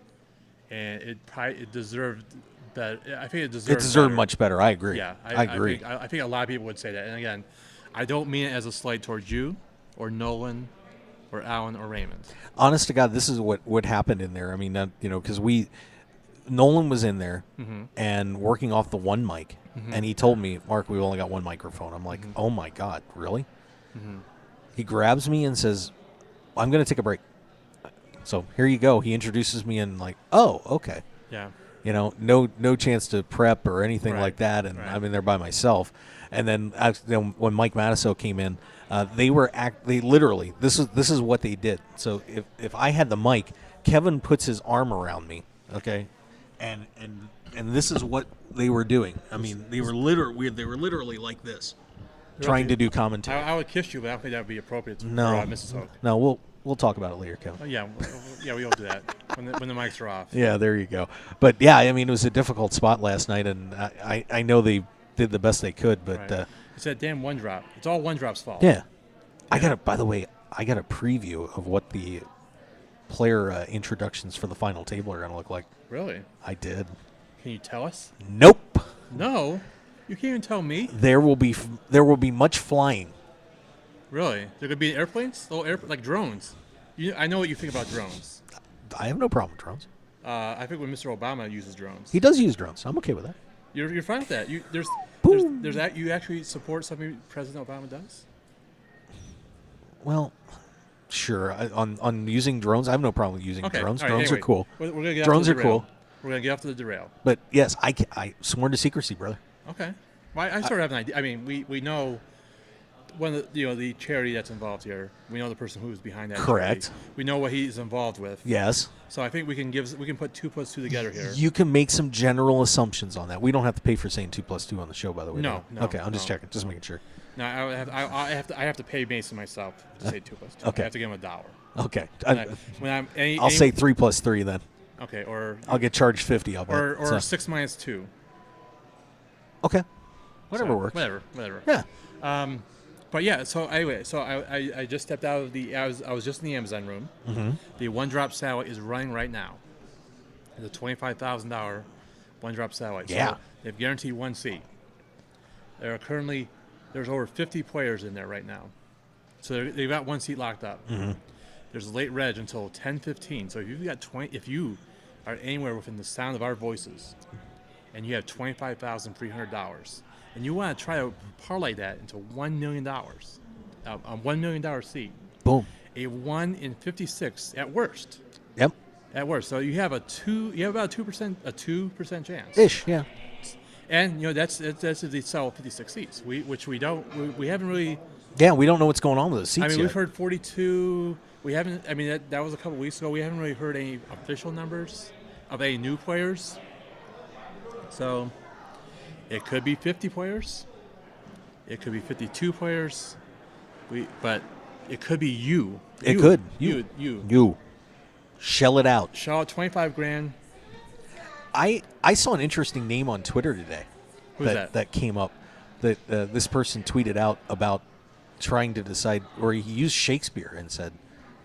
and it deserved better. I think it deserved better. Much better. I agree. Yeah, I agree. I think a lot of people would say that. And again, I don't mean it as a slight towards you or Nolan or Alan or Raymond. Honest to God, this is what happened in there. Because Nolan was in there and working off the one mic, and he told me, Mark, we've only got one microphone. I'm like, oh my God, really? He grabs me and says, I'm going to take a break. So here you go. He introduces me and like, oh, okay. Yeah. No chance to prep or anything like that, and I'm in there by myself. And then when Mike Matiso came in, they literally this is what they did. So if I had the mic, Kevin puts his arm around me, okay, and this is what they were doing. They were literally like this, trying to do commentary. I would kiss you, but I don't think that would be appropriate for Mrs. Hoke. No, we'll talk about it later, Kevin. Oh, yeah, we'll do that when the mics are off. Yeah, there you go. But yeah, it was a difficult spot last night, and I know they did the best they could, but It's that damn one drop. It's all one drop's fault. Yeah. By the way, I got a preview of what the player introductions for the final table are going to look like. Really? I did. Can you tell us? Nope. No. You can't even tell me. There will be much flying. Really? There could be airplanes? Like drones. I know what you think about drones. I have no problem with drones. I think when Mr. Obama uses drones. He does use drones. I'm okay with that. You're fine with that. There's that. You actually support something President Obama does? Well, sure. On using drones, I have no problem with using drones. Right, drones anyway, are cool. We're gonna get drones off are the derail. cool. We're going to get off to the derail. But yes, I sworn to secrecy, brother. Okay. Well, I sort of have an idea. I mean, we know one of the charity that's involved here. We know the person who's behind that. Correct. Charity. We know what he's involved with. Yes. So I think we can put 2 + 2 together here. You can make some general assumptions on that. We don't have to pay for saying 2 + 2 on the show, by the way. No. Okay, I'm just checking, just making sure. No, I have to pay Mason myself to say 2 + 2. Okay. I have to give him $1. Okay. I'll say 3 + 3 then. Okay, or I'll get charged 50. I'll bet. Or 6 - 2. Okay. Whatever works. Whatever. Yeah. But yeah. So anyway, I just stepped out of the. I was just in the Amazon room. Mm-hmm. The one drop satellite is running right now. It's a $25,000 one drop satellite. Yeah. So they've guaranteed one seat. There's over 50 players in there right now. So they've got one seat locked up. Mm-hmm. There's a late reg until 10:15. So if you are anywhere within the sound of our voices, and you have $25,300, and you want to try to parlay that into $1 million, a $1 million seat. Boom. A 1 in 56 at worst. Yep. At worst. So you have about a 2% chance. Ish. Yeah. And that's if they sell 56 seats. We haven't really. Yeah, we don't know what's going on with the seats. I mean, yet. we've heard 42. We haven't. I mean, that was a couple weeks ago. We haven't really heard any official numbers of any new players. So it could be 50 players. It could be 52 players. But it could be you. It could. You. Shell it out. Shell out $25,000. I saw an interesting name on Twitter today. Who's that? That came up. That this person tweeted out about trying to decide, or he used Shakespeare and said,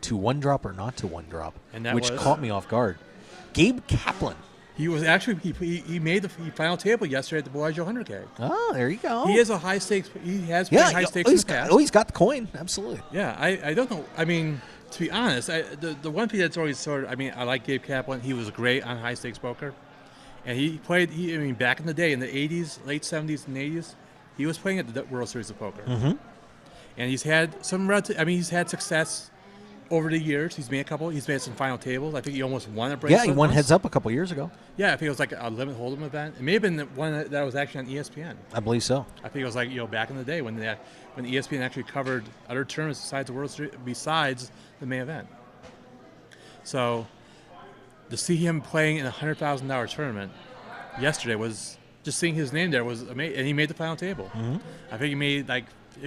to one drop or not to one drop, and that which was? Caught me off guard. Gabe Kaplan. He was actually he made the final table yesterday at the Bellagio 100K. Oh, there you go. He is a high stakes. He has played high stakes in the past. He's got the coin. Absolutely. Yeah, I don't know. I mean, to be honest, the one thing that's always sort of, I mean, I like Gabe Kaplan. He was great on high stakes poker, and he played. I mean, back in the day, in the 80s, late 70s and 80s, he was playing at the World Series of Poker, and he's had some relative. I mean, he's had success over the years. He's made some final tables. I think he almost won a bracelet. Yeah, he won once. heads up a couple years ago. Yeah, I think it was like a limit hold'em event. It may have been the one that was actually on ESPN. I believe so. I think it was like back in the day when ESPN actually covered other tournaments besides the World Series, besides the main event. So to see him playing in a $100,000 tournament yesterday was just seeing his name there was amazing, and he made the final table. Mm-hmm. I think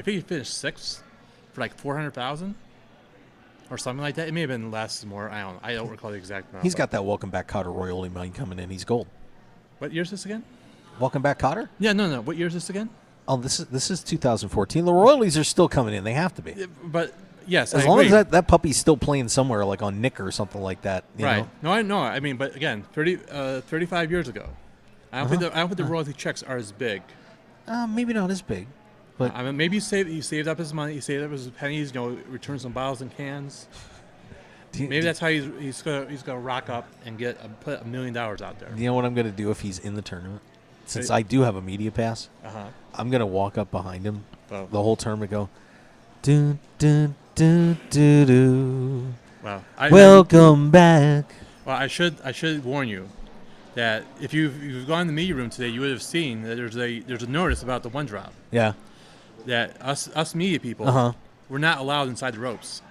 he finished sixth for like $400,000 or something like that. It may have been less, more. I don't recall the exact amount. He's got that Welcome Back Cotter royalty money coming in. He's gold. What year is this again? Welcome Back Cotter? Yeah, no. What year is this again? Oh, this is 2014. The royalties are still coming in. They have to be. But yes, as long as that puppy's still playing somewhere, like on Nick or something like that. You right. know? No, I know. I mean, but again, 35 years ago, I don't think the royalty checks are as big. Maybe not as big. But I mean, maybe he saved up his money. He saved up his pennies. Returned some bottles and cans. Maybe that's how he's gonna rock up and put $1 million out there. You know what I'm gonna do if he's in the tournament? Since I do have a media pass, I'm gonna walk up behind him the whole tournament. Go, do do do do do. Wow! Welcome back. Well, I should warn you that if you've gone in the media room today, you would have seen that there's a notice about the one drop. Yeah. That us media people, we're not allowed inside the ropes.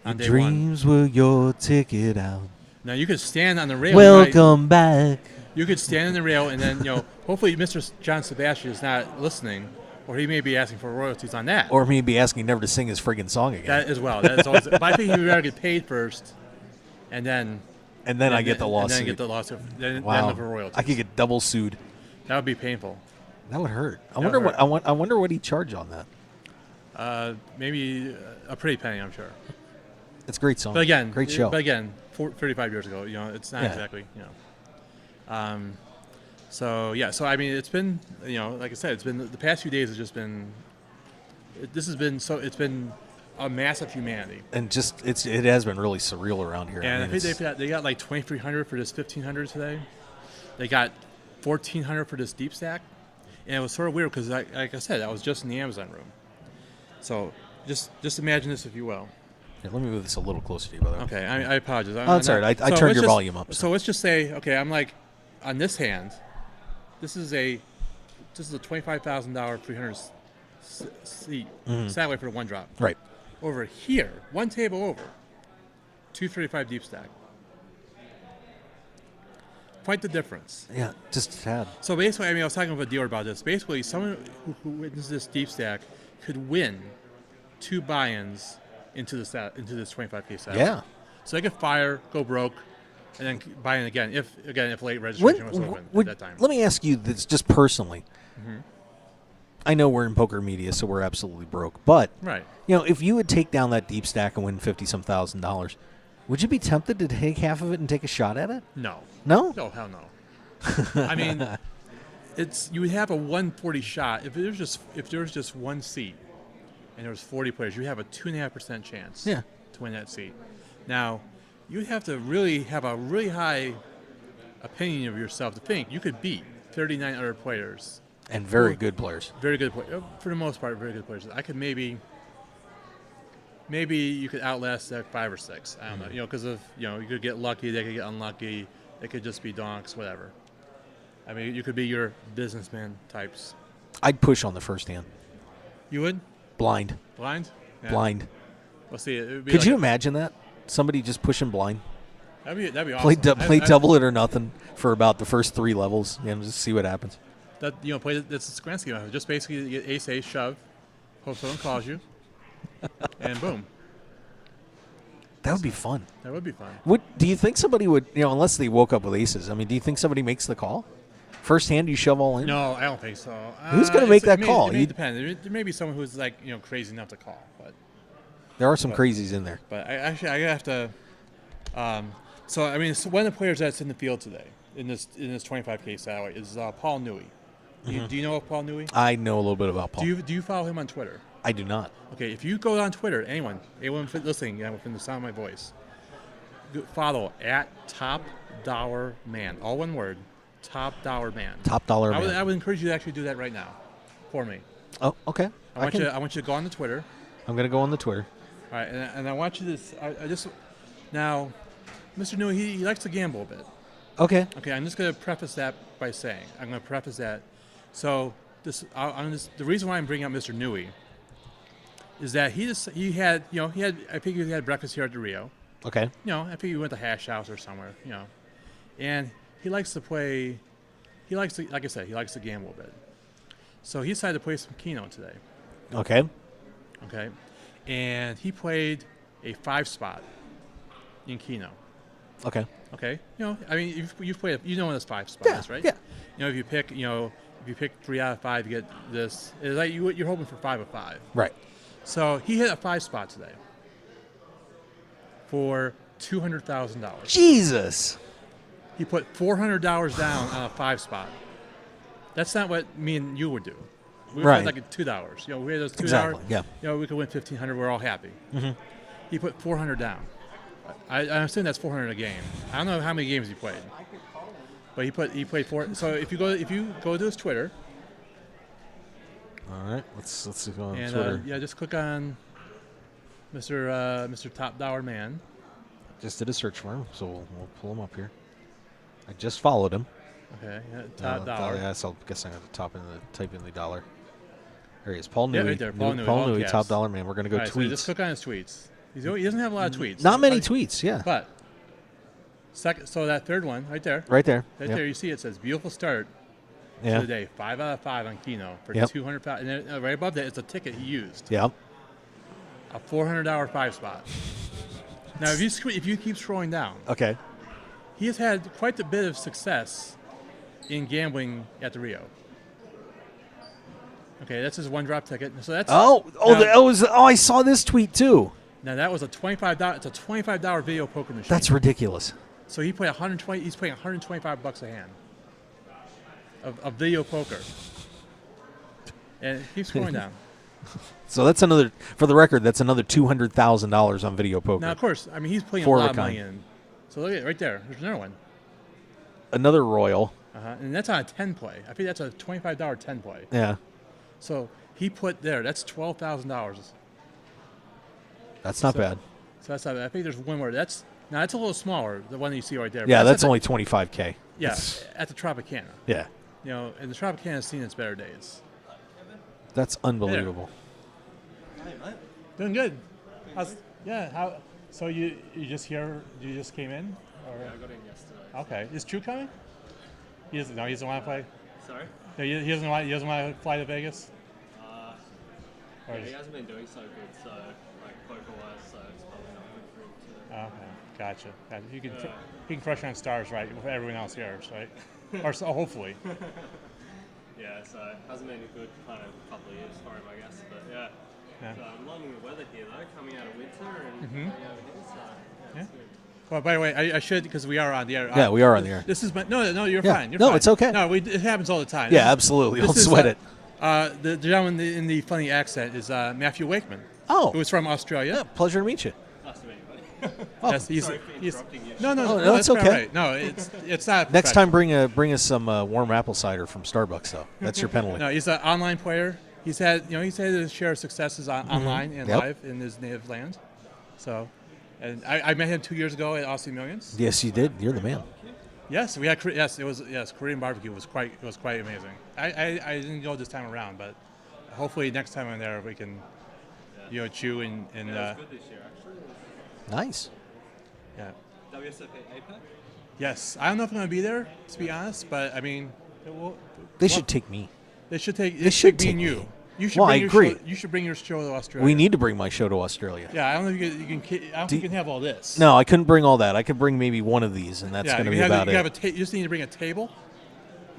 On day dreams were your ticket out. Now you could stand on the rail. Welcome back. You could stand on the rail, and then hopefully Mr. John Sebastian is not listening, or he may be asking for royalties on that, or he may be asking never to sing his friggin' song again. That as well. That's always. But I think he would rather get paid first, and then I get the lawsuit. And then get the lawsuit. Then wow. the royalties. I could get double sued. That would be painful. That would hurt. I That wonder would what I wonder what he charged on that. Maybe a pretty penny, I'm sure. It's a great song. But again, great show. But again, 35 years ago, it's not Yeah. exactly, So I mean, it's been, like I said, it's been the past few days has just been. It's been a massive humanity. And just it has been really surreal around here. And I mean, they got like 2,300 for this 1,500 today. They got 1,400 for this deep stack, and it was sort of weird because, like I said, I was just in the Amazon room. So just imagine this, if you will. Here, let me move this a little closer to you, brother. Okay, I apologize. Oh, it's all right. I turned your volume up. So let's just say, okay, I'm like, on this hand, this is a $25,000 300 seat satellite for the one drop. Right. Over here, one table over, 235 deep stack. Quite the difference. Yeah, just a tad. So basically, I was talking with a dealer about this. Basically, someone who witnesses this deep stack could win 2 buy-ins into this 25K satellite. Yeah. So they could fire, go broke, and then buy in again if late registration was open at that time. Let me ask you this just personally. Mm-hmm. I know we're in poker media, so we're absolutely broke. But Right. If you would take down that deep stack and win $50-some thousand, would you be tempted to take half of it and take a shot at it? No. No? No, hell no. I mean, you would have a 140 shot if there's just one seat and there's 40 players. You have a 2.5% chance to win that seat. Now, you'd have to really have a really high opinion of yourself to think you could beat 39 other players. And very good players. Very good players. For the most part, very good players. I could maybe you could outlast like 5 or 6. I don't know. Because of you could get lucky, they could get unlucky, they could just be donks, whatever. I mean, you could be your businessman types. I'd push on the first hand. You would? Blind. Blind? Yeah. Blind. Well, see, it would be Could you imagine that? Somebody just pushing blind? That'd be awesome. Play double it or nothing for about the first 3 levels, just see what happens. Play that's the grand scheme of it. Just basically get ace, shove, hope someone calls you, and boom. That would be fun. That would be fun. Do you think somebody would, unless they woke up with aces, do you think somebody makes the call? First hand, you shove all in? No, I don't think so. Who's going to make that call? It may depend. There may be someone who's crazy enough to call, but there are some crazies in there. But I have to. So one of the players that's in the field today in this 25K satellite is Paul Newey. Do you know of Paul Newey? I know a little bit about Paul. Do you follow him on Twitter? I do not. Okay, if you go on Twitter, anyone listening within the sound of my voice, follow @TopDollarMan. All one word, TopDollarMan. Top Dollar Man. I would encourage you to actually do that right now, for me. Oh, okay. I want you to go on the Twitter. I'm going to go on the Twitter. All right, and I want you to. Now, Mr. Newey, he likes to gamble a bit. Okay. Okay, I'm just going to preface that by saying, So the reason why I'm bringing up Mr. Newey is that he had I think he had breakfast here at the Rio. Okay. I think he went to Hash House or somewhere, and he likes to play. He likes to, like I said, he likes to gamble a bit. So he decided to play some Keno today. Okay. Okay, and he played a 5-spot in Keno. Okay. Okay. You've played. What this 5 spot is, right? Yeah. If you pick 3 out of 5, you get this. It's like you're hoping for 5 of 5. Right. So he hit a 5 spot today for $200,000. Jesus. He put $400 down on a 5 spot. That's not what me and you would do. We would right. like $2. We had those $2. Exactly. Yeah. We could win $1,500. We're all happy. Mm-hmm. He put $400 down. I assume that's $400 a game. I don't know how many games he played, but he played 4. So if you go to his Twitter. All right, let's go on and, Twitter. Just click on Mr. Top Dollar Man. Just did a search for him, so we'll pull him up here. I just followed him. Okay, Top Dollar. Yeah, so I guess I'm going to type in the dollar. There he is, Paul Newey. Right there, Paul Newey, Top Dollar Man. We're going to go right, tweets. So just click on his tweets. He doesn't have a lot of tweets. Not many tweets, yeah. But so that third one right there. Right there. Right there, you see it says beautiful start to the day. 5 out of 5 on Keno for $200,000. And then right above that is a ticket he used. Yep. A $400 5 spot. Now, if you keep scrolling down, okay, he has had quite a bit of success in gambling at the Rio. Okay, that's his one drop ticket. So that's I saw this tweet too. now that was a $25. It's a $25 video poker machine. That's ridiculous. So he played 120. He's paying $125 a hand of video poker, and it keeps going down. So that's another. For the record, that's another $200,000 on video poker. Now, of course, I mean he's putting a Four of lot a of money kind. in. So look at it right there. There's another one. Another Royal. And that's on a 10 play. I think that's a $25 10 play. Yeah. So he put there. That's $12,000. That's not bad. So that's not bad. I think there's one more. That's a little smaller. The one that you see right there. Yeah, But that's at only $25K. Yeah, at the Tropicana. Yeah. You know, and the Tropicana has seen its better days. That's unbelievable. Hey, mate. Doing good. How? So you just here? You just came in? Or? Yeah, I got in yesterday. Okay. Is True coming? He doesn't want to play. Sorry? No, he doesn't want to fly to Vegas. Yeah, he hasn't been doing so good, so like poker-wise, so it's probably not good for him to. Okay, gotcha. You can crush on stars, right? With everyone else here, right? Or so, hopefully. Yeah, so hasn't been a good kind of couple of years for him, I guess. But yeah. So I'm loving the weather here though, coming out of winter and coming over here. So yeah, it's good. Well, by the way, I should, because we are on the air. Yeah, we are on the air. This is no, you're Yeah. fine. You're No, fine. it's okay. No, it happens all the time. Yeah, absolutely. Don't sweat it. The gentleman in the funny accent is Matthew Wakeman. Oh. Who is from Australia. Yeah, pleasure to meet you. Nice to meet you, buddy. Yes, Sorry for interrupting you. No, it's that's okay. Right. No, it's not. Next time, bring us some warm apple cider from Starbucks, though. That's your penalty. No, he's an online player. He's had his share of successes online and live in his native land. So, and I met him 2 years ago at Aussie Millions. Yes, you did. You're the man. Yes, we had. Korean barbecue was quite amazing. I didn't go this time around, but hopefully next time I'm there we can, chew and. It was good this year, actually. Nice. Yeah. WSOP APAC? Yes, I don't know if I'm going to be there, to be honest, but I mean, They should take me. They should take. They should me take and you. me. You should. Well, bring I your agree. Show, you should bring your show to Australia. We need to bring my show to Australia. Yeah, I don't know if you can. I don't think you can have all this. No, I couldn't bring all that. I could bring maybe one of these, and that's going to be about it. You just need to bring a table,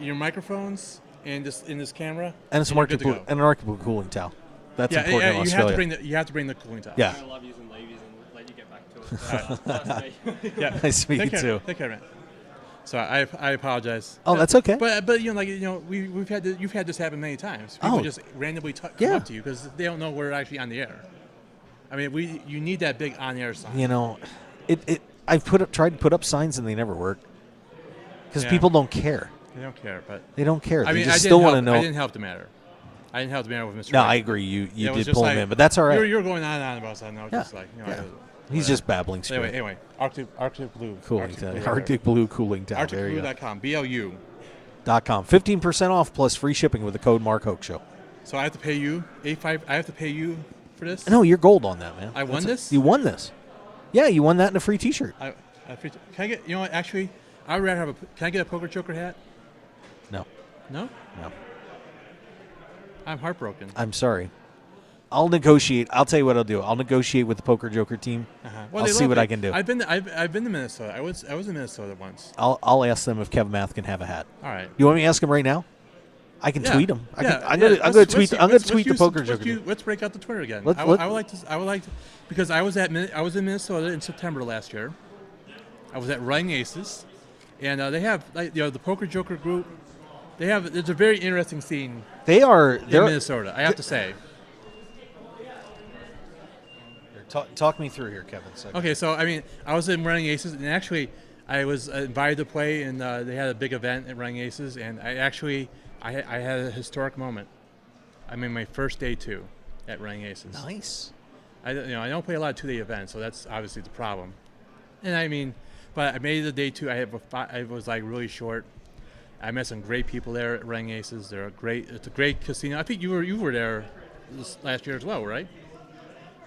your microphones, and in this camera, And some Arctic Blue cooling towel. That's important in Australia. You have to bring the cooling towel. Yeah. I love using levies and let you get back to it. Nice to meet you. Yeah. Nice to meet you too. Take care, man. So I apologize. Oh, that's okay. But you've had this happen many times. People just randomly come up to you because they don't know we're actually on the air. I mean, you need that big on-air sign. I've tried to put up signs and they never work because people don't care. They don't care, but they don't care. I mean, they just still want to know. I didn't help the matter. I didn't help the matter with Mr. No, Wright. I agree. You did just pull him in, but that's all right. You're going on and on about something. I was just like, He's just babbling straight. Anyway, Arctic Blue cooling towel. Arctic Blue cooling towel. ArcticBlue.com. BLU.com. 15% off plus free shipping with the code Mark Hoke Show. So I have to pay you I have to pay you for this? No, you're gold on that, man. I won this? You won this. Yeah, you won that in a free T-shirt. Can I get? You know what? Actually, I'd rather have Can I get a Poker Joker hat? No. No. No. I'm heartbroken. I'm sorry. I'll negotiate. I'll tell you what I'll do. I'll negotiate with the Poker Joker team. Well, I'll see what I can do. I've been to Minnesota. I was in Minnesota once. I'll ask them if Kevin Math can have a hat. All right. You want me to ask him right now? I can tweet him. I'm gonna tweet. I'm gonna tweet the Poker Joker. Let's break out the Twitter again. I would like to because I was in Minnesota in September last year. I was at Running Aces, and they have the Poker Joker group. It's a very interesting scene. They're in Minnesota. I have to say. Talk me through here, Kevin. Okay, so I mean, I was in Running Aces, and actually, I was invited to play, and they had a big event at Running Aces, and I had a historic moment. I'm in my first day 2 at Running Aces. Nice. I don't play a lot of 2-day events, so that's obviously the problem. And I mean, but I made it to day 2. I was like really short. I met some great people there at Running Aces. It's a great casino. I think you were there last year as well, right?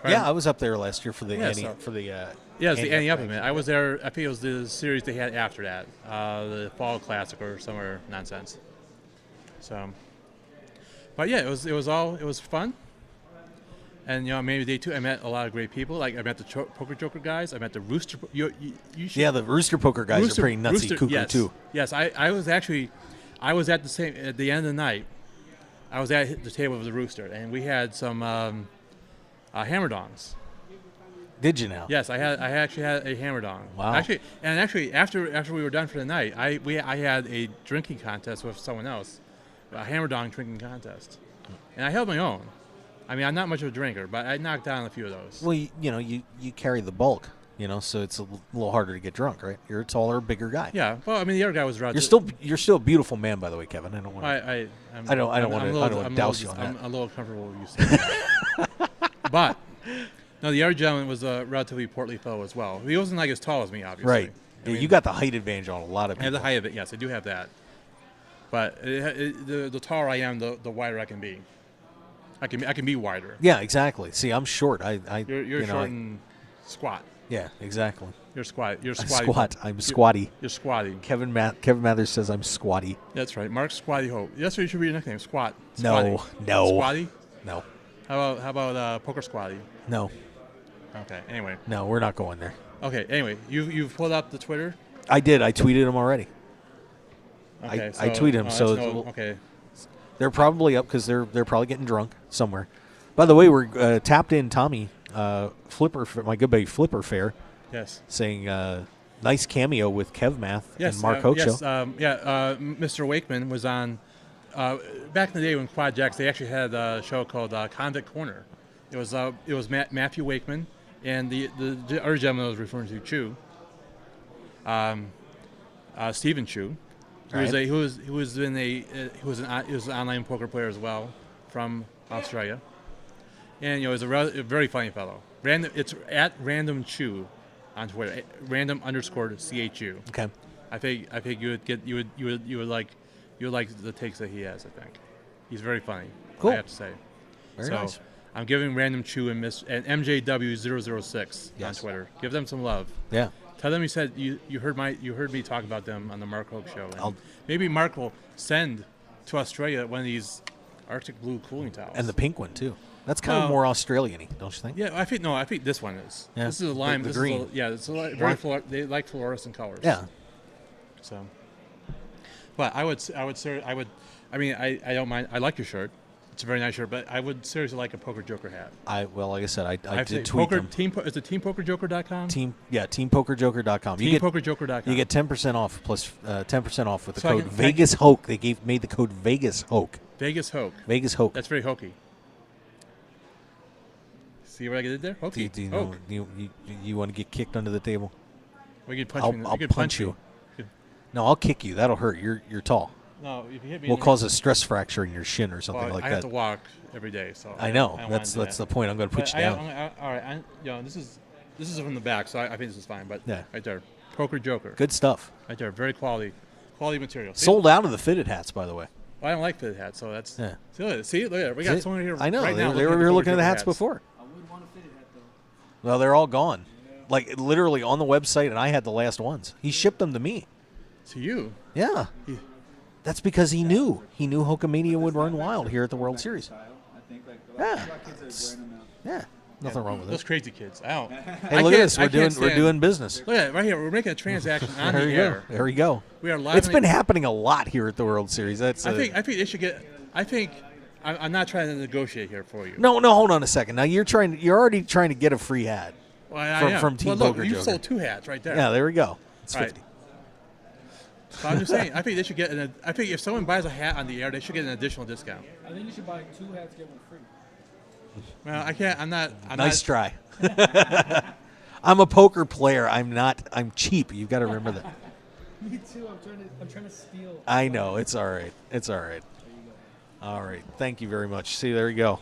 Yeah, I was up there last year for the it's the Annie Up event. I was there. I think it was the series they had after that, the Fall Classic or somewhere nonsense. So, but yeah, it was fun. And maybe day 2, I met a lot of great people. Like I met the Poker Joker guys. I met the Rooster. The Rooster Poker guys are pretty nutsy cuckoo too. Yes, I was at the end of the night. I was at the table with the Rooster, and we had some hammer dongs. Did you now? Yes, I actually had a hammer dong. Wow. Actually, after we were done for the night, I had a drinking contest with someone else, a hammer dong drinking contest, and I held my own. I mean, I'm not much of a drinker, but I knocked down a few of those. Well, you carry the bulk, so it's a little harder to get drunk, right? You're a taller, bigger guy. Yeah. Well, I mean, the other guy was around. You're still a beautiful man, by the way, Kevin. I don't want to. I don't want to douse you on that. I'm a little comfortable with you saying that. But no, the other gentleman was a relatively portly fellow as well. He wasn't like as tall as me, obviously. Right. I mean, you got the height advantage on a lot of people. I have the height of it. Yes, I do have that. But the taller I am, the wider I can be. I can be wider. Yeah, exactly. See, I'm short. You're short and squat. Yeah, exactly. You're squat. You're I'm squatty. I'm squatty. You're squatty. Kevin Mathers says I'm squatty. That's right. Mark Squatty Hope. That's what you should be your nickname. Squat. No. Squatty. No. How about Poker Squatty? No. Okay. Anyway. No, we're not going there. Okay. Anyway, you've pulled up the Twitter. I did. I tweeted them already. Okay. I tweeted them. Okay. They're probably up because they're probably getting drunk somewhere. By the way, we're tapped in Tommy Flipper, my good buddy Flipper Fair. Yes. Saying nice cameo with Kev Math and Mark Hoke yes, Show. Mr. Wakeman was on back in the day when Quad Jacks. They actually had a show called Convict Corner. It was Matthew Wakeman and the other gentleman I was referring to, Chu. Stephen Chu. He was an online poker player as well from Australia, and he was a very funny fellow. It's at Random Chu on Twitter, random_CHU. Okay. I think you would like the takes that he has. I think he's very funny. Cool. I have to say. Very nice. I'm giving Random Chu and MJW006 on Yes. Twitter. Give them some love. Yeah. Tell them you said you heard me talk about them on the Mark Hoke Show. And maybe Mark will send to Australia one of these Arctic Blue cooling towels. And the pink one too. That's kind of more Australian-y, don't you think? Yeah, I think this one is. Yeah. This is a lime. The this green. It's they like fluorescent colors. Yeah. So. But I mean, I don't mind. I like your shirt. It's a very nice shirt, but I would seriously like a Poker Joker hat. Like I said, I did tweet them. Is it teampokerjoker.com? Teampokerjoker.com. Teampokerjoker.com. You get 10% off plus 10% off with the So code Vegas Hoke. They made the code Vegas Hoke. Vegas Hoke. Vegas Hoke. That's very hokey. See what I did there? Hokey. Do you Hoke. know, you want to get kicked under the table? We could punch me. I'll punch you. No, I'll kick you. That'll hurt. You're tall. No, if you hit me, we'll cause a stress fracture in your shin or something like that. I have to walk every day, so I know. I That's the point. I'm going to put you down. All right. This is from the back, so I think this is fine. But yeah, right there, Poker Joker. Good stuff. Right there, very quality material. Sold out of the fitted hats, by the way. Well, I don't like fitted hats, so that's yeah. See, look at it. We got someone here. I know. Right now they were here looking at the hats hats before. I would want a fitted hat though. Well, they're all gone. Yeah. Like literally on the website, and I had the last ones. He shipped them to me. To you? Yeah. That's because he knew. He knew Hokamania would run wild here at the World Series. Yeah. Yeah. Nothing wrong with it. Those crazy kids. I don't. Hey, look at this. We're doing business. Look at it right here. We're making a transaction on the air. There we go. We are live. It's been happening a lot here at the World Series. I think they should get. I'm not trying to negotiate here for you. No. Hold on a second. Now you're already trying to get a free hat. Well, from Team Poker Joker. You sold 2 hats right there. Yeah, there we go. It's 50. So I'm just saying. I think they should get. I think if someone buys a hat on the air, they should get an additional discount. I think you should buy 2 hats, get one free. Well, I can't. I'm not. Nice try. I'm a poker player. I'm cheap. You've got to remember that. Me too. I'm trying to steal. I know. It's all right. It's all right. There you go. All right. Thank you very much. See, there you go.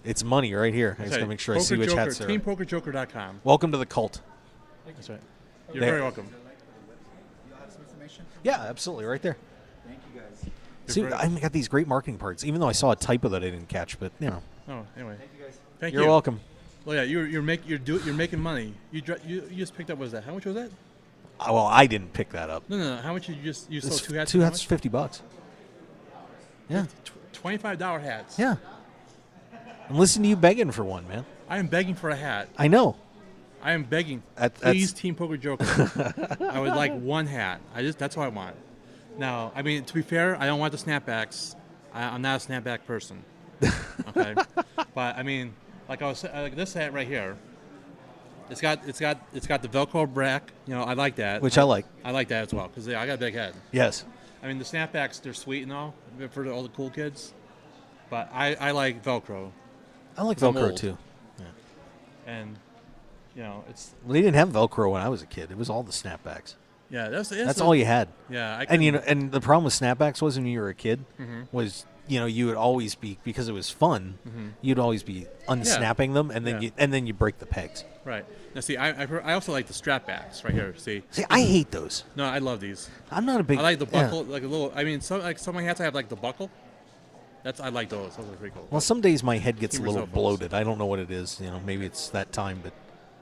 It's money right here. I just got to make sure I see which hats there are. TeamPokerJoker.com. Welcome to the cult. That's right. You're very welcome. You have some information? Yeah, absolutely. Right there. Thank you guys. See, I've got these great marketing parts, even though I saw a typo that I didn't catch, but, Oh, anyway. Thank you guys. Thank You're welcome. Well, yeah, you're making money. You just picked up. What was that? How much was that? Well, I didn't pick that up. No. How much did you sold 2 hats? 2 hats, $50. Yeah. $25 hats. Yeah. And listen to you begging for one, man. I am begging for a hat. I know. I am begging. Please, Team Poker Joker. I would like 1 hat. That's what I want. Now, I mean, to be fair, I don't want the snapbacks. I'm not a snapback person. Okay, but I mean, like I was like this hat right here. It's got the Velcro back. You know, I like that. Which I like. I like that as well because I got a big head. Yes. I mean, the snapbacks, they're sweet and all for all the cool kids, but I like Velcro. I like Velcro too. Yeah. And you know, it's well, they didn't have Velcro when I was a kid. It was all the snapbacks. yeah, that's all you had. Yeah, and you know, and the problem with snapbacks was when you were a kid was you would always be, because it was fun. You'd always be unsnapping them, and then you break the pegs. Right. Now, see, I also like the strap backs right here. See, I hate those. No, I love these. I'm not a big. I like the buckle, like a little. I mean, some of my hats I have like the buckle. I like those. Those are pretty cool. Well, some days my head gets a little bloated. I don't know what it is. You know, maybe it's that time, but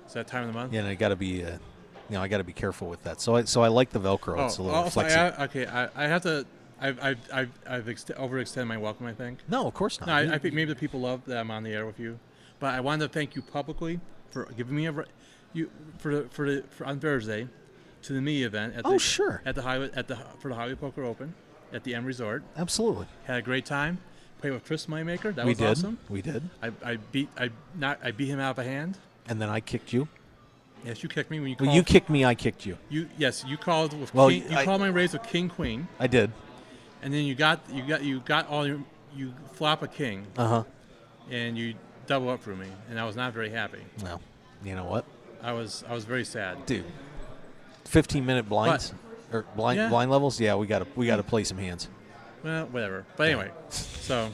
it's that time of the month. Yeah, and I got to be, I got to be careful with that. So I like the Velcro. It's a little flexible. I have to. I've overextended my welcome, I think. No, of course not. No, I think maybe the people love that I'm on the air with you, but I wanted to thank you publicly for giving me on Thursday to the media event at the Highway Poker Open at the M Resort. Absolutely. Had a great time. Played with Chris Moneymaker. That was awesome. We did. I beat him out of a hand. And then I kicked you. Yes, you kicked me when you called. Well, you kicked me. I kicked you. You called with king, you called my raise with king queen. I did. And then you got all you flop a king. And you double up for me, and I was not very happy. No, you know what? I was very sad, dude. 15-minute blinds or blind levels. Yeah, we got to play some hands. Well, whatever. But anyway, so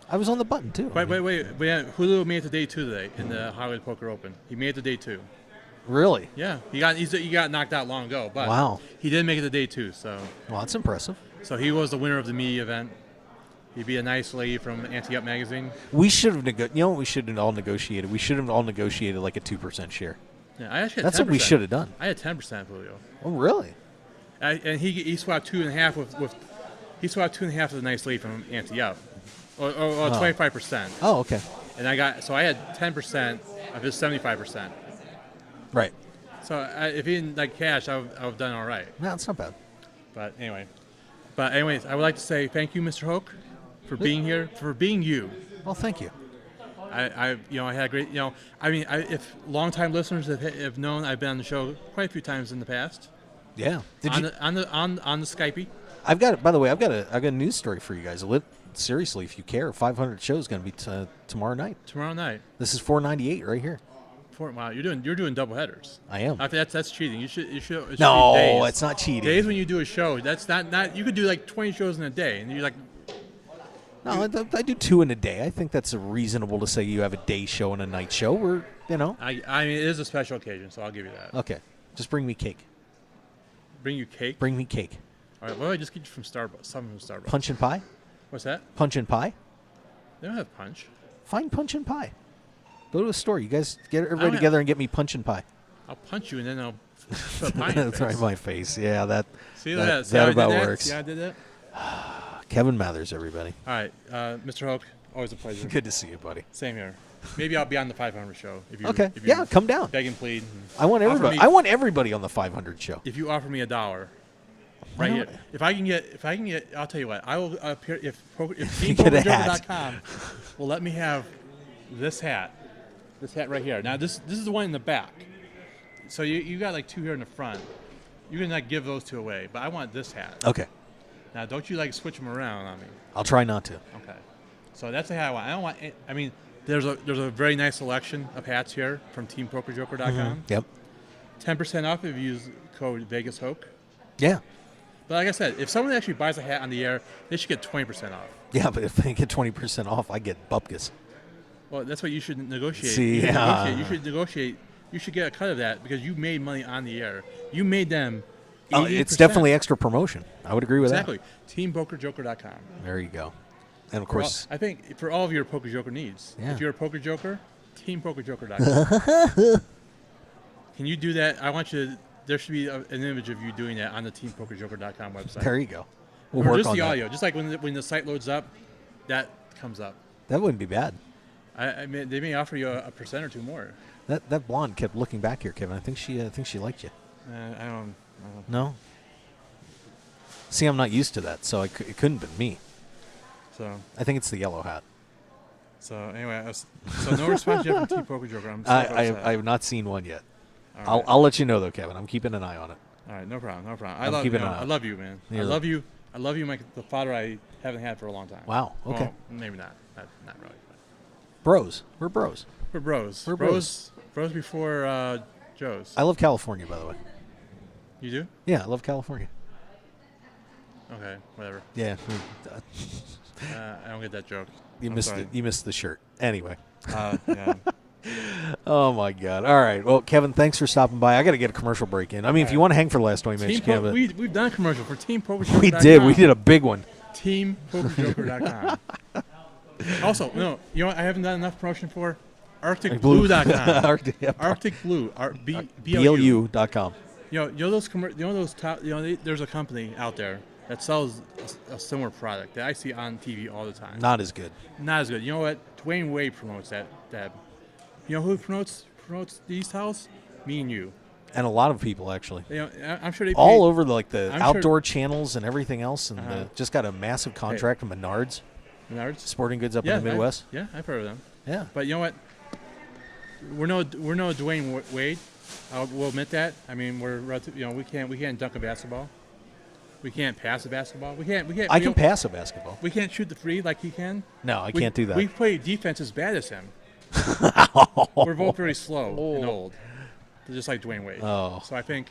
I was on the button too. Wait. Julio made it to day 2 today in the Highway Poker Open. He made it to day 2. Really? Yeah. He got knocked out long ago, but wow, he did make it to day 2. So well, that's impressive. So he was the winner of the media event. He'd be a nice lady from Anti-Up magazine. We should have you know what we should have all negotiated? We should have all negotiated like a 2% share. Yeah, I actually. That's 10%. what we should have done. I had 10%, Julio. Oh, really? And he swapped 2.5 with. He swapped 2.5 with a nice lady from Anti-Up, or 25%. Oh, okay. And I had 10% of his 75%. Right. So if he didn't like cash, I would have done all right. No, it's not bad. But anyways, I would like to say thank you, Mr. Hoke, for being here, for being you. Well, thank you. I had a great, if longtime listeners have known, I've been on the show quite a few times in the past. Yeah. On the Skypey. I've got a news story for you guys. Seriously, if you care, 500 show is going to be tomorrow night. Tomorrow night. This is 498 right here. Wow, you're doing double headers. I am. That's cheating. You should. No, days. It's not cheating. Days when you do a show, that's not. You could do like 20 shows in a day, and you're like. No, I do 2 in a day. I think that's reasonable to say you have a day show and a night show. I mean, it is a special occasion, so I'll give you that. Okay, just bring me cake. Bring you cake. Bring me cake. All right. Well, I just get you from Starbucks. Something from Starbucks. Punch and pie. What's that? Punch and pie. They don't have punch. Find punch and pie. Go to a store. You guys get everybody together and get me punch and pie. I'll punch you and then I'll put a pie in your That's right in my face. Yeah, that. See that about works. See how I did that? Kevin Mathers, everybody. All right, Mr. Hoke, always a pleasure. Good to see you, buddy. Same here. Maybe I'll be on the 500 show. Okay. Yeah, come down. Beg and plead. I want everybody on the 500 show. If you offer me $1, right here. If I can get, I'll tell you what. I will appear if TeamPokerJoker.com will let me have this hat right here. Now this is the one in the back. So you got like 2 here in the front. You can give those 2 away, but I want this hat. Okay. Now don't you switch them around on me? I'll try not to. Okay. So that's the hat I want. I don't want. I mean, there's a very nice selection of hats here from TeamPokerJoker.com. Yep. 10% off if you use code VegasHoke. Yeah. But like I said, if someone actually buys a hat on the air, they should get 20% off. Yeah, but if they get 20% off, I get bupkis. Well, that's what you should negotiate. See, you should negotiate. You should get a cut of that because you made money on the air. You made them 80%. It's definitely extra promotion. I would agree with that. Exactly. TeamPokerJoker.com. There you go. And, of course, I think for all of your Poker Joker needs, if you're a Poker Joker, TeamPokerJoker.com. Can you do that? I want you to, there should be an image of you doing that on the TeamPokerJoker.com website. There you go. We'll work just on the audio. That. Just like when the site loads up, that comes up. That wouldn't be bad. I mean, they may offer you a % or 2 more. That blonde kept looking back here, Kevin. I think she liked you. I don't. No. See, I'm not used to that, so it couldn't have been me. So I think it's the yellow hat. So anyway, so no response yet from Team Poker Joker. I'm so upset. I have not seen one yet. All right. I'll let you know though, Kevin. I'm keeping an eye on it. All right, no problem. I'm keeping an eye on it. I love you, man. Yeah. I love you. I love you, Mike, the father I haven't had for a long time. Wow. Okay. Well, maybe not. Not really. But. Bros. We're bros. We're bros. We're bros. Bros before Joe's. I love California, by the way. You do? Yeah, I love California. Okay, whatever. Yeah. I don't get that joke. You missed the shirt. Anyway. Yeah. Oh my God! All right. Well, Kevin, thanks for stopping by. I got to get a commercial break in. I mean, if you want to hang for the last 20 minutes, you can. We've done a commercial for TeamPokerJoker.com. We did. We did a big one. TeamPokerJoker.com. Also, no, you know what I haven't done enough promotion for? ArcticBlue.com. Arctic Blue. BLU.com. There's a company out there that sells a similar product that I see on TV all the time. Not as good. Not as good. You know what? Dwayne Wade promotes that. You know who promotes these towels? Me and you. And a lot of people, actually. You know, I'm sure they all over the I'm outdoor channels and everything else, and just got a massive contract with Menards. Menards, sporting goods up in the Midwest. I've heard of them. Yeah, but you know what? We're no Dwayne Wade. We'll admit that. I mean, we can't dunk a basketball. We can't pass a basketball. We can't. I can pass a basketball. We can't shoot the free like he can. No, I can't do that. We play defense as bad as him. We're both very slow and old, just like Dwayne Wade. Oh. So I think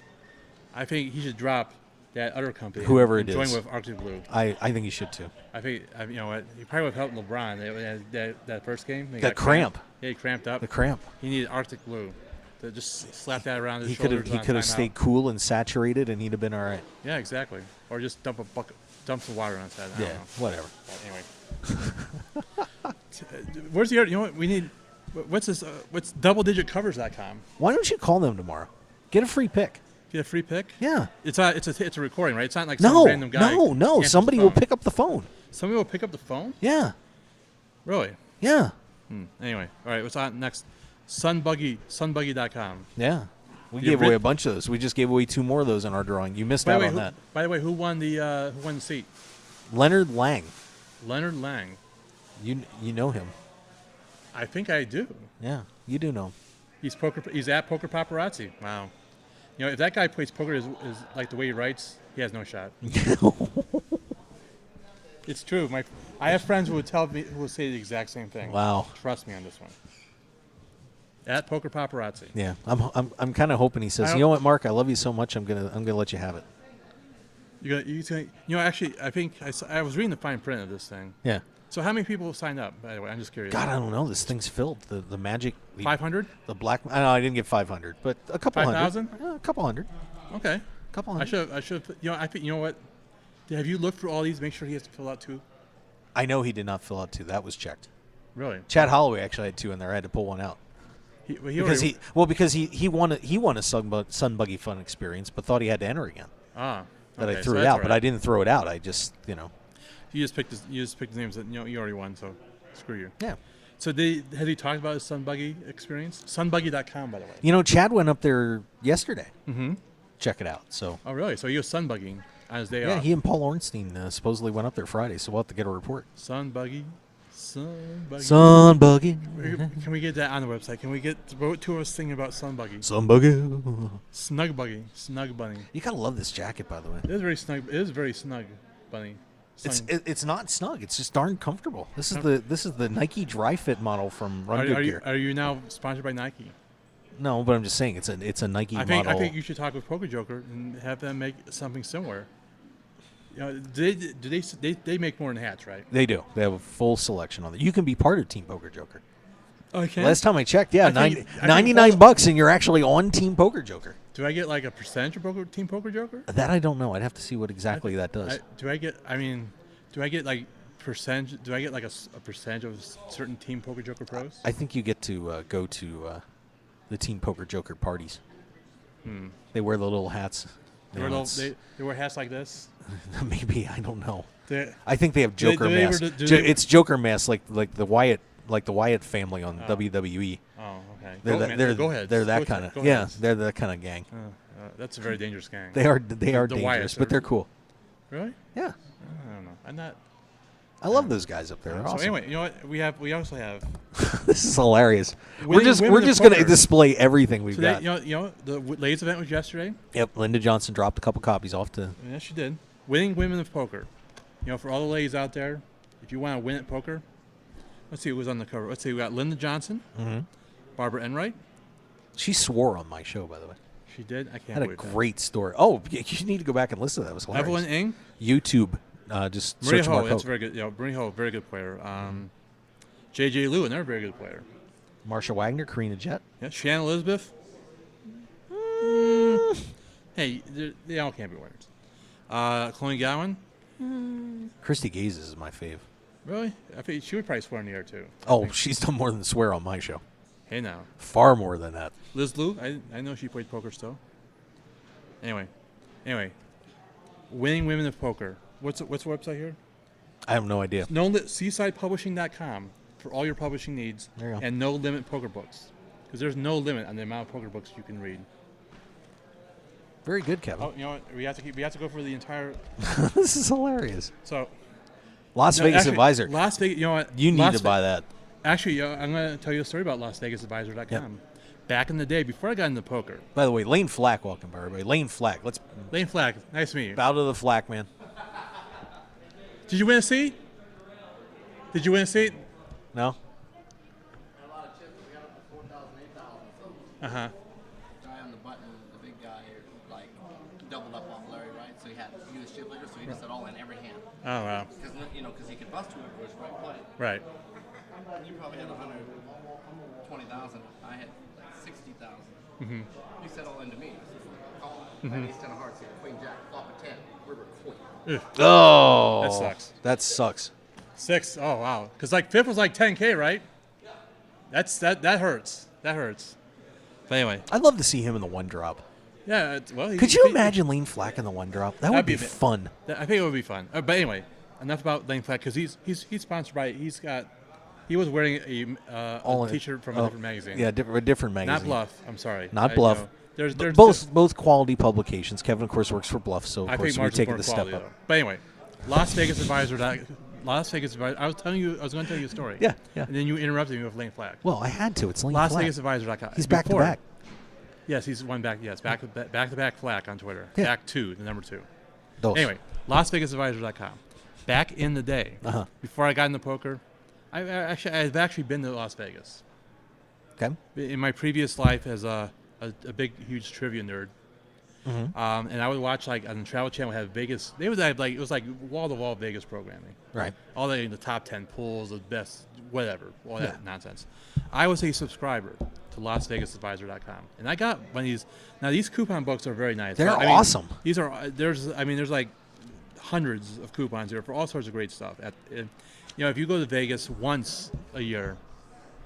he should drop that other company. Whoever it join is. With Arctic Blue. I think he should too. I think you know what, he probably would have helped LeBron that first game. He got cramp. Yeah, he cramped up. The cramp. He needed Arctic Blue to just slap that around his shoulders. He could have stayed cool and saturated, and he'd have been all right. Yeah, exactly. Or just dump some water on his head. Yeah, whatever. But anyway, where's the other? You know what we need? What's this? What's doubledigitcovers.com? Why don't you call them tomorrow? Get a free pick. Get a free pick? Yeah. It's a recording, right? It's not like some random guy. No. Somebody will pick up the phone. Somebody will pick up the phone? Yeah. Really? Yeah. Anyway, all right. What's on next? Sunbuggy.com. Yeah. We gave away a bunch of those. We just gave away 2 more of those in our drawing. You missed out on that. By the way, who won the seat? Leonard Lang. Leonard Lang. You know him. I think I do. Yeah, you do know him. He's at Poker Paparazzi. Wow. You know, if that guy plays poker is like the way he writes, he has no shot. It's true. I have friends who will say the exact same thing. Wow. Trust me on this one. At Poker Paparazzi. Yeah, I'm kind of hoping he says, you know what, Mark, I love you so much, I'm gonna let you have it. Actually, I think I was reading the fine print of this thing. Yeah. So how many people signed up? By the way, I'm just curious. God, I don't know. This thing's filled. The magic. 500. The black. I know I didn't get 500, but a couple 5,000. A couple hundred. Okay. A couple hundred. I should. I think. You know what? Have you looked through all these? Make sure he has to fill out 2. I know he did not fill out 2. That was checked. Really? Chad Holloway actually had 2 in there. I had to pull one out. Because he won a sun buggy fun experience, but thought he had to enter again. That I threw it out, but I didn't throw it out. I just You just picked the names that you already won, so screw you. Yeah. So have you talked about his Sun Buggy experience? Sunbuggy.com, by the way. You know, Chad went up there yesterday. Mm-hmm. Check it out. So. Oh, really? So he was sun bugging on his day off? Yeah, he and Paul Ornstein supposedly went up there Friday, so we'll have to get a report. Sun buggy. Sun buggy. Can we get that on the website? Can we get wrote to us thing about sun buggy? Sun buggy. Snug buggy. Snug bunny. You gotta love this jacket, by the way. It is very snug. It is very snug, bunny. It's not snug. It's just darn comfortable. This is the Nike Dry Fit model from Run Good Gear. Are you now sponsored by Nike? No, but I'm just saying it's a Nike model. I think you should talk with Poker Joker and have them make something similar. You know, they make more than hats, right? They do. They have a full selection on it. You can be part of Team Poker Joker. Okay. Last time I checked, yeah, $99 and you're actually on Team Poker Joker. Do I get like a percentage of Team Poker Joker? That I don't know. I'd have to see what exactly that does. Do I get like percentage? Do I get like a percentage of certain Team Poker Joker pros? I think you get to go to the Team Poker Joker parties. They wear the little hats. They wear hats like this? Maybe, I don't know. I think they have Joker masks. It's Joker masks like the Wyatt family on WWE. Oh, okay. They're that kind of they're that kind of gang. That's a very dangerous gang. They are dangerous, but they're cool. Really? Yeah. I don't know. I love those guys up there. They're So awesome. anyway, you know what? We also have. This is hilarious. We're Women just of going to poker. display everything we've Today, got. the ladies event was yesterday. Yep, Linda Johnson dropped a couple copies off to. Yes, she did. Winning Women of Poker. For all the ladies out there, if you want to win at poker, let's see who was on the cover. Let's see, we got Linda Johnson, Barbara Enright. She swore on my show, by the way. She did. I can't. Had a believe that. great story. Oh, you need to go back and listen to that. It was hilarious. Evelyn Ng. YouTube. Just Maria search Ho, Mark that's Hoke. very good. Maria Ho, very good player. J.J. Lew, another very good player. Marsha Wagner, Karina Jett. Yeah, Shannon Elizabeth. Hey, they all can't be winners. Chloe Gowan. Christy Gaze is my fave. Really? I think she would probably swear in the air too. Oh, she's done more than swear on my show. Hey now. Far more than that. Liz Liu, I know she played poker still. Anyway, Winning Women of Poker. What's the website here? I have no idea. SeasidePublishing.com for all your publishing needs. There you go. And no limit poker books, because there's no limit on the amount of poker books you can read. Very good, Kevin. Oh, you know what? We have to go for the entire. This is hilarious. So, Las Vegas actually, Advisor. Las Vegas. You know what? You need to buy that. Actually, I'm going to tell you a story about LasVegasAdvisor.com. Yep. Back in the day, before I got into poker. By the way, Lane Flack, welcome by everybody. Lane Flack. Let's Lane Flack, nice to meet you. bow to the Flack, man. Did you win a seat? Did you win a seat? No? Uh huh. Guy on the button, the big guy, like doubled up on Larry, right? So he had US chip liquor, so he just said all in every hand. Oh wow. Because he could bust to it for his right play. Right. You probably had 120,000. I had like 60,000. Mm-hmm. He said all into me. Call it. I ace 10 of hearts, queen jack, flop a 10, river queen. Oh. That sucks. That sucks. 6. Oh wow. Because like fifth was like 10K, right? That hurts. That hurts. But anyway. I'd love to see him in the one drop. Yeah. Could you imagine Lane Flack in the one drop? That would be fun. I think it would be fun. But anyway, enough about Lane Flack, because he's sponsored by. He was wearing a T-shirt from a different magazine. Yeah, a different magazine. Not Bluff. I'm sorry. Not Bluff. There's both quality publications. Kevin, of course, works for Bluff, so of course we're taking the step up. But anyway, Las Vegas Advisor. I was going to tell you a story. Yeah. And then you interrupted me with Lane Flack. Well, I had to. It's Lane Flack. LasVegasAdvisor.com. He's back to back. Yes, he's one back. Yes, back to back Flack on Twitter. Yeah. Back 2, the number 2. Those. Anyway, LasVegasAdvisor.com. Back in the day, before I got into poker, I've actually been to Las Vegas. Okay. In my previous life as a big, huge trivia nerd. Mm-hmm. And I would watch, like, on the Travel Channel, have Vegas. They would have, like, it was like wall-to-wall Vegas programming. Right. All the top 10 pools, the best, whatever, all that nonsense. I was a subscriber to LasVegasAdvisor.com, and I got one of these. Now, these coupon books are very nice. They're awesome. There's like hundreds of coupons here for all sorts of great stuff. If you go to Vegas once a year.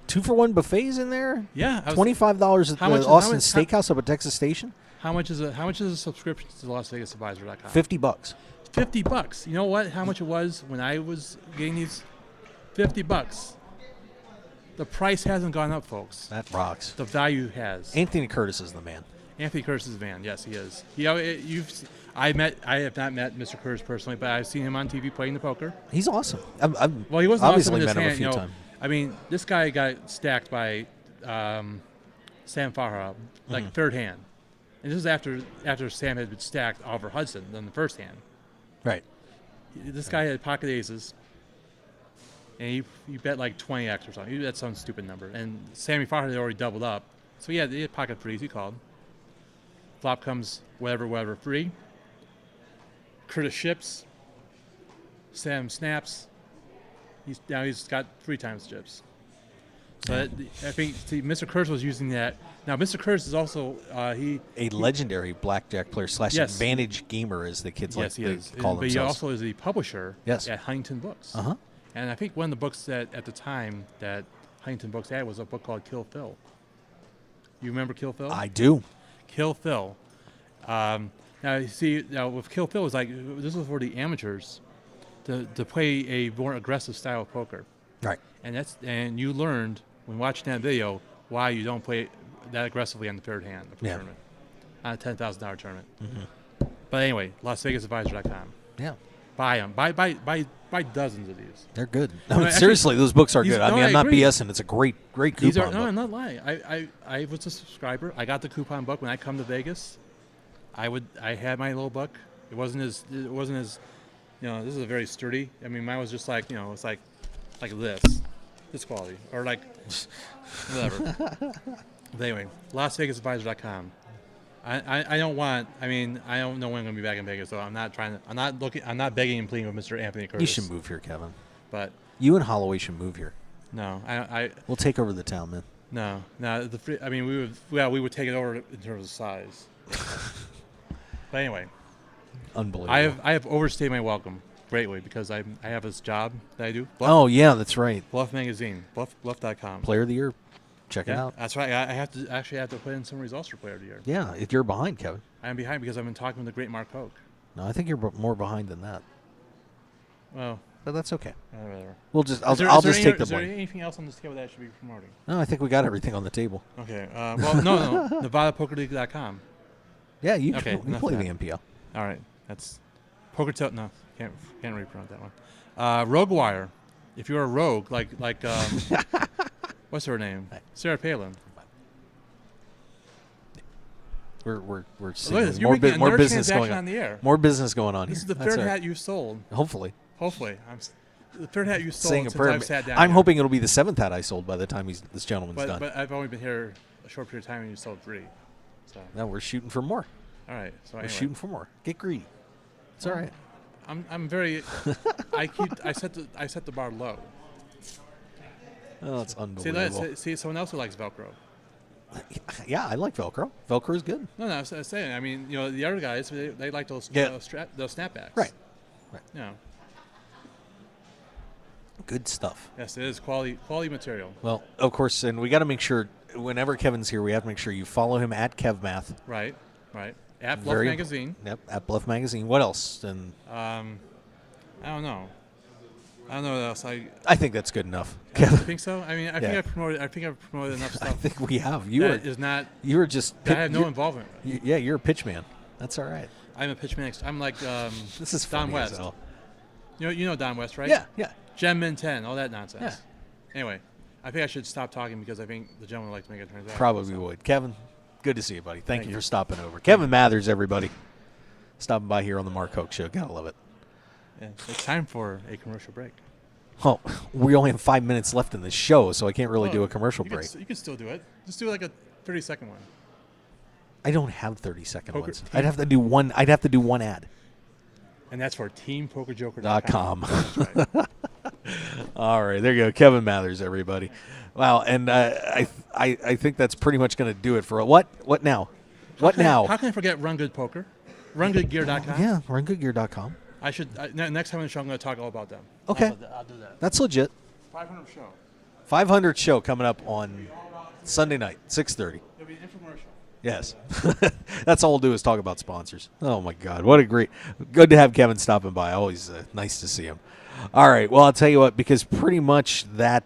2-for-1 buffets in there? Yeah. $25 at the Austin Steakhouse up at Texas Station? How much is a subscription to LasVegasAdvisor.com? $50. $50. You know what? How much it was when I was getting these? $50. The price hasn't gone up, folks. That rocks. The value has. Anthony Curtis is the man. Anthony Curtis is the man. Yes, he is. I have not met Mr. Curtis personally, but I've seen him on TV playing the poker. He's awesome. Well, he wasn't obviously awesome in his met him hand. a few times. I mean, this guy got stacked by Sam Farha, like third hand. And this is after Sam had been stacked Oliver Hudson on the first hand. Right. This guy had pocket aces, and he bet like 20x or something. He bet some stupid number. And Sammy Farha had already doubled up. So yeah, he had pocket threes, he called. Flop comes whatever, free. Curtis ships. Sam snaps. He's got 3 times chips. So I think Mr. Curtis was using that. Now, Mr. Curtis is also a legendary blackjack player / advantage gamer, as the kids like to call themselves. But he also is the publisher at Huntington Books. Uh-huh. And I think one of the books that at the time that Huntington Books had was a book called Kill Phil. You remember Kill Phil? I do. Kill Phil. Now you see, with Kill Phil, this was for the amateurs to play a more aggressive style of poker. Right. And you learned when watching that video why you don't play that aggressively on the third hand of the tournament, on a $10,000 tournament. Mm-hmm. But anyway, LasVegasAdvisor.com. Yeah. Buy them. Buy dozens of these. They're good. No, Seriously, those books are good. I mean, I'm not agree. BSing. It's a great coupon book. No, I'm not lying. I was a subscriber. I got the coupon book when I come to Vegas. I had my little book. It wasn't as this is a very sturdy. I mean, mine was just like, it's like this quality, or like whatever. But anyway, LasVegasAdvisor.com. I don't know when I'm going to be back in Vegas, so I'm not begging and pleading with Mr. Anthony Curtis. You should move here, Kevin. But you and Holloway should move here. No, we'll take over the town, man. No. We would take it over in terms of size. But anyway, unbelievable. I have overstayed my welcome greatly because I have this job that I do. Bluff, that's right. Bluff Magazine, bluff.com. Player of the Year. Check it out. That's right. I have to put in some results for Player of the Year. Yeah, you're behind, Kevin. I'm behind because I've been talking with the great Mark Hoke. No, I think you're more behind than that. Well, but that's okay. Whatever. I'll just take the blame. Is there anything else on this table that I should be promoting? No, I think we got everything on the table. Okay. No. NevadaPokerLeague.com. Yeah, you play the MPL. All right. That's PokerTel. No, can't really promote that one. RogueWire. If you're a rogue, like what's her name? Sarah Palin. We're seeing more business going on. The air. More business going on. This here. is the third hat you sold. Hopefully. The third hat you sold since I've sat down. I'm hoping it'll be the 7th hat I sold by the time this gentleman's done. But I've only been here a short period of time, and you sold 3. So now we're shooting for more. All right. So we're shooting for more. Get greedy. It's all right. I'm very. I set the bar low. Oh, that's unbelievable. See, someone else who likes Velcro. Yeah, I like Velcro. Velcro is good. No, I was saying. I mean, the other guys, they like those snapbacks. Right. Good stuff. Yes, it is quality material. Well, of course, and we got to make sure whenever Kevin's here, we have to make sure you follow him at KevMath. Right. At Bluff Magazine. Yep, at Bluff Magazine. What else? And I don't know. I don't know what else. I think that's good enough. You think so? I mean, I think I've promoted enough stuff. I think we have. You were just. I have no involvement. Yeah, you're a pitch man. That's all right. I'm a pitch man. I'm like this is Don funny West. As hell. You know Don West, right? Yeah. Gem Min 10, all that nonsense. Yeah. Anyway, I think I should stop talking because I think the gentleman would like to make a transaction. Probably would. Kevin, good to see you, buddy. Thank you for stopping over. Kevin Mathers, everybody, stopping by here on the Mark Hoke Show. Gotta love it. Yeah, it's time for a commercial break. Oh, we only have 5 minutes left in the show, so I can't really do a commercial break. You can still do it. Just do like a 30-second one. I don't have 30-second ones. I'd have to do one ad. And that's for TeamPokerJoker.com. That's right. All right, there you go, Kevin Mathers, everybody. Wow, and I think that's pretty much going to do it for what now? Now? How can I forget Run Good Poker? RunGoodGear.com. Yeah, RunGoodGear.com. I should next time on the show I'm going to talk all about them. Okay, I'll do that. That's legit. 500 show. 500 show coming up on Sunday night, 6:30. It'll be an infomercial. Yes. That's all we'll do is talk about sponsors. Oh, my God. What a good to have Kevin stopping by. Always nice to see him. All right. Well, I'll tell you what, because pretty much that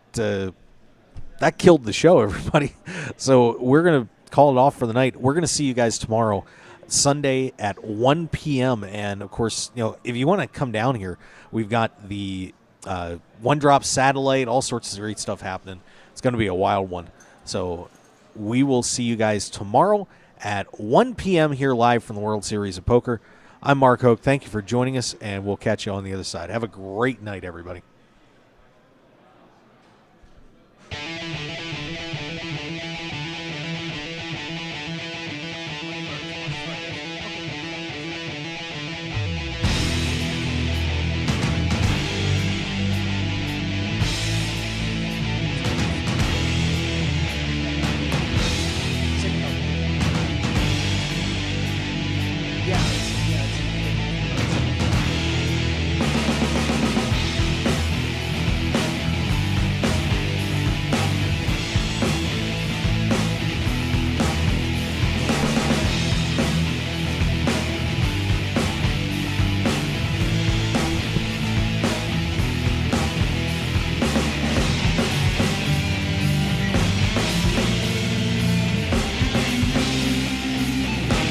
killed the show, everybody. So we're going to call it off for the night. We're going to see you guys tomorrow, Sunday at 1 p.m. And, of course, if you want to come down here, we've got the one-drop satellite, all sorts of great stuff happening. It's going to be a wild one. So we will see you guys tomorrow at 1 p.m. here live from the World Series of Poker. I'm Mark Hoke. Thank you for joining us, and we'll catch you on the other side. Have a great night, everybody.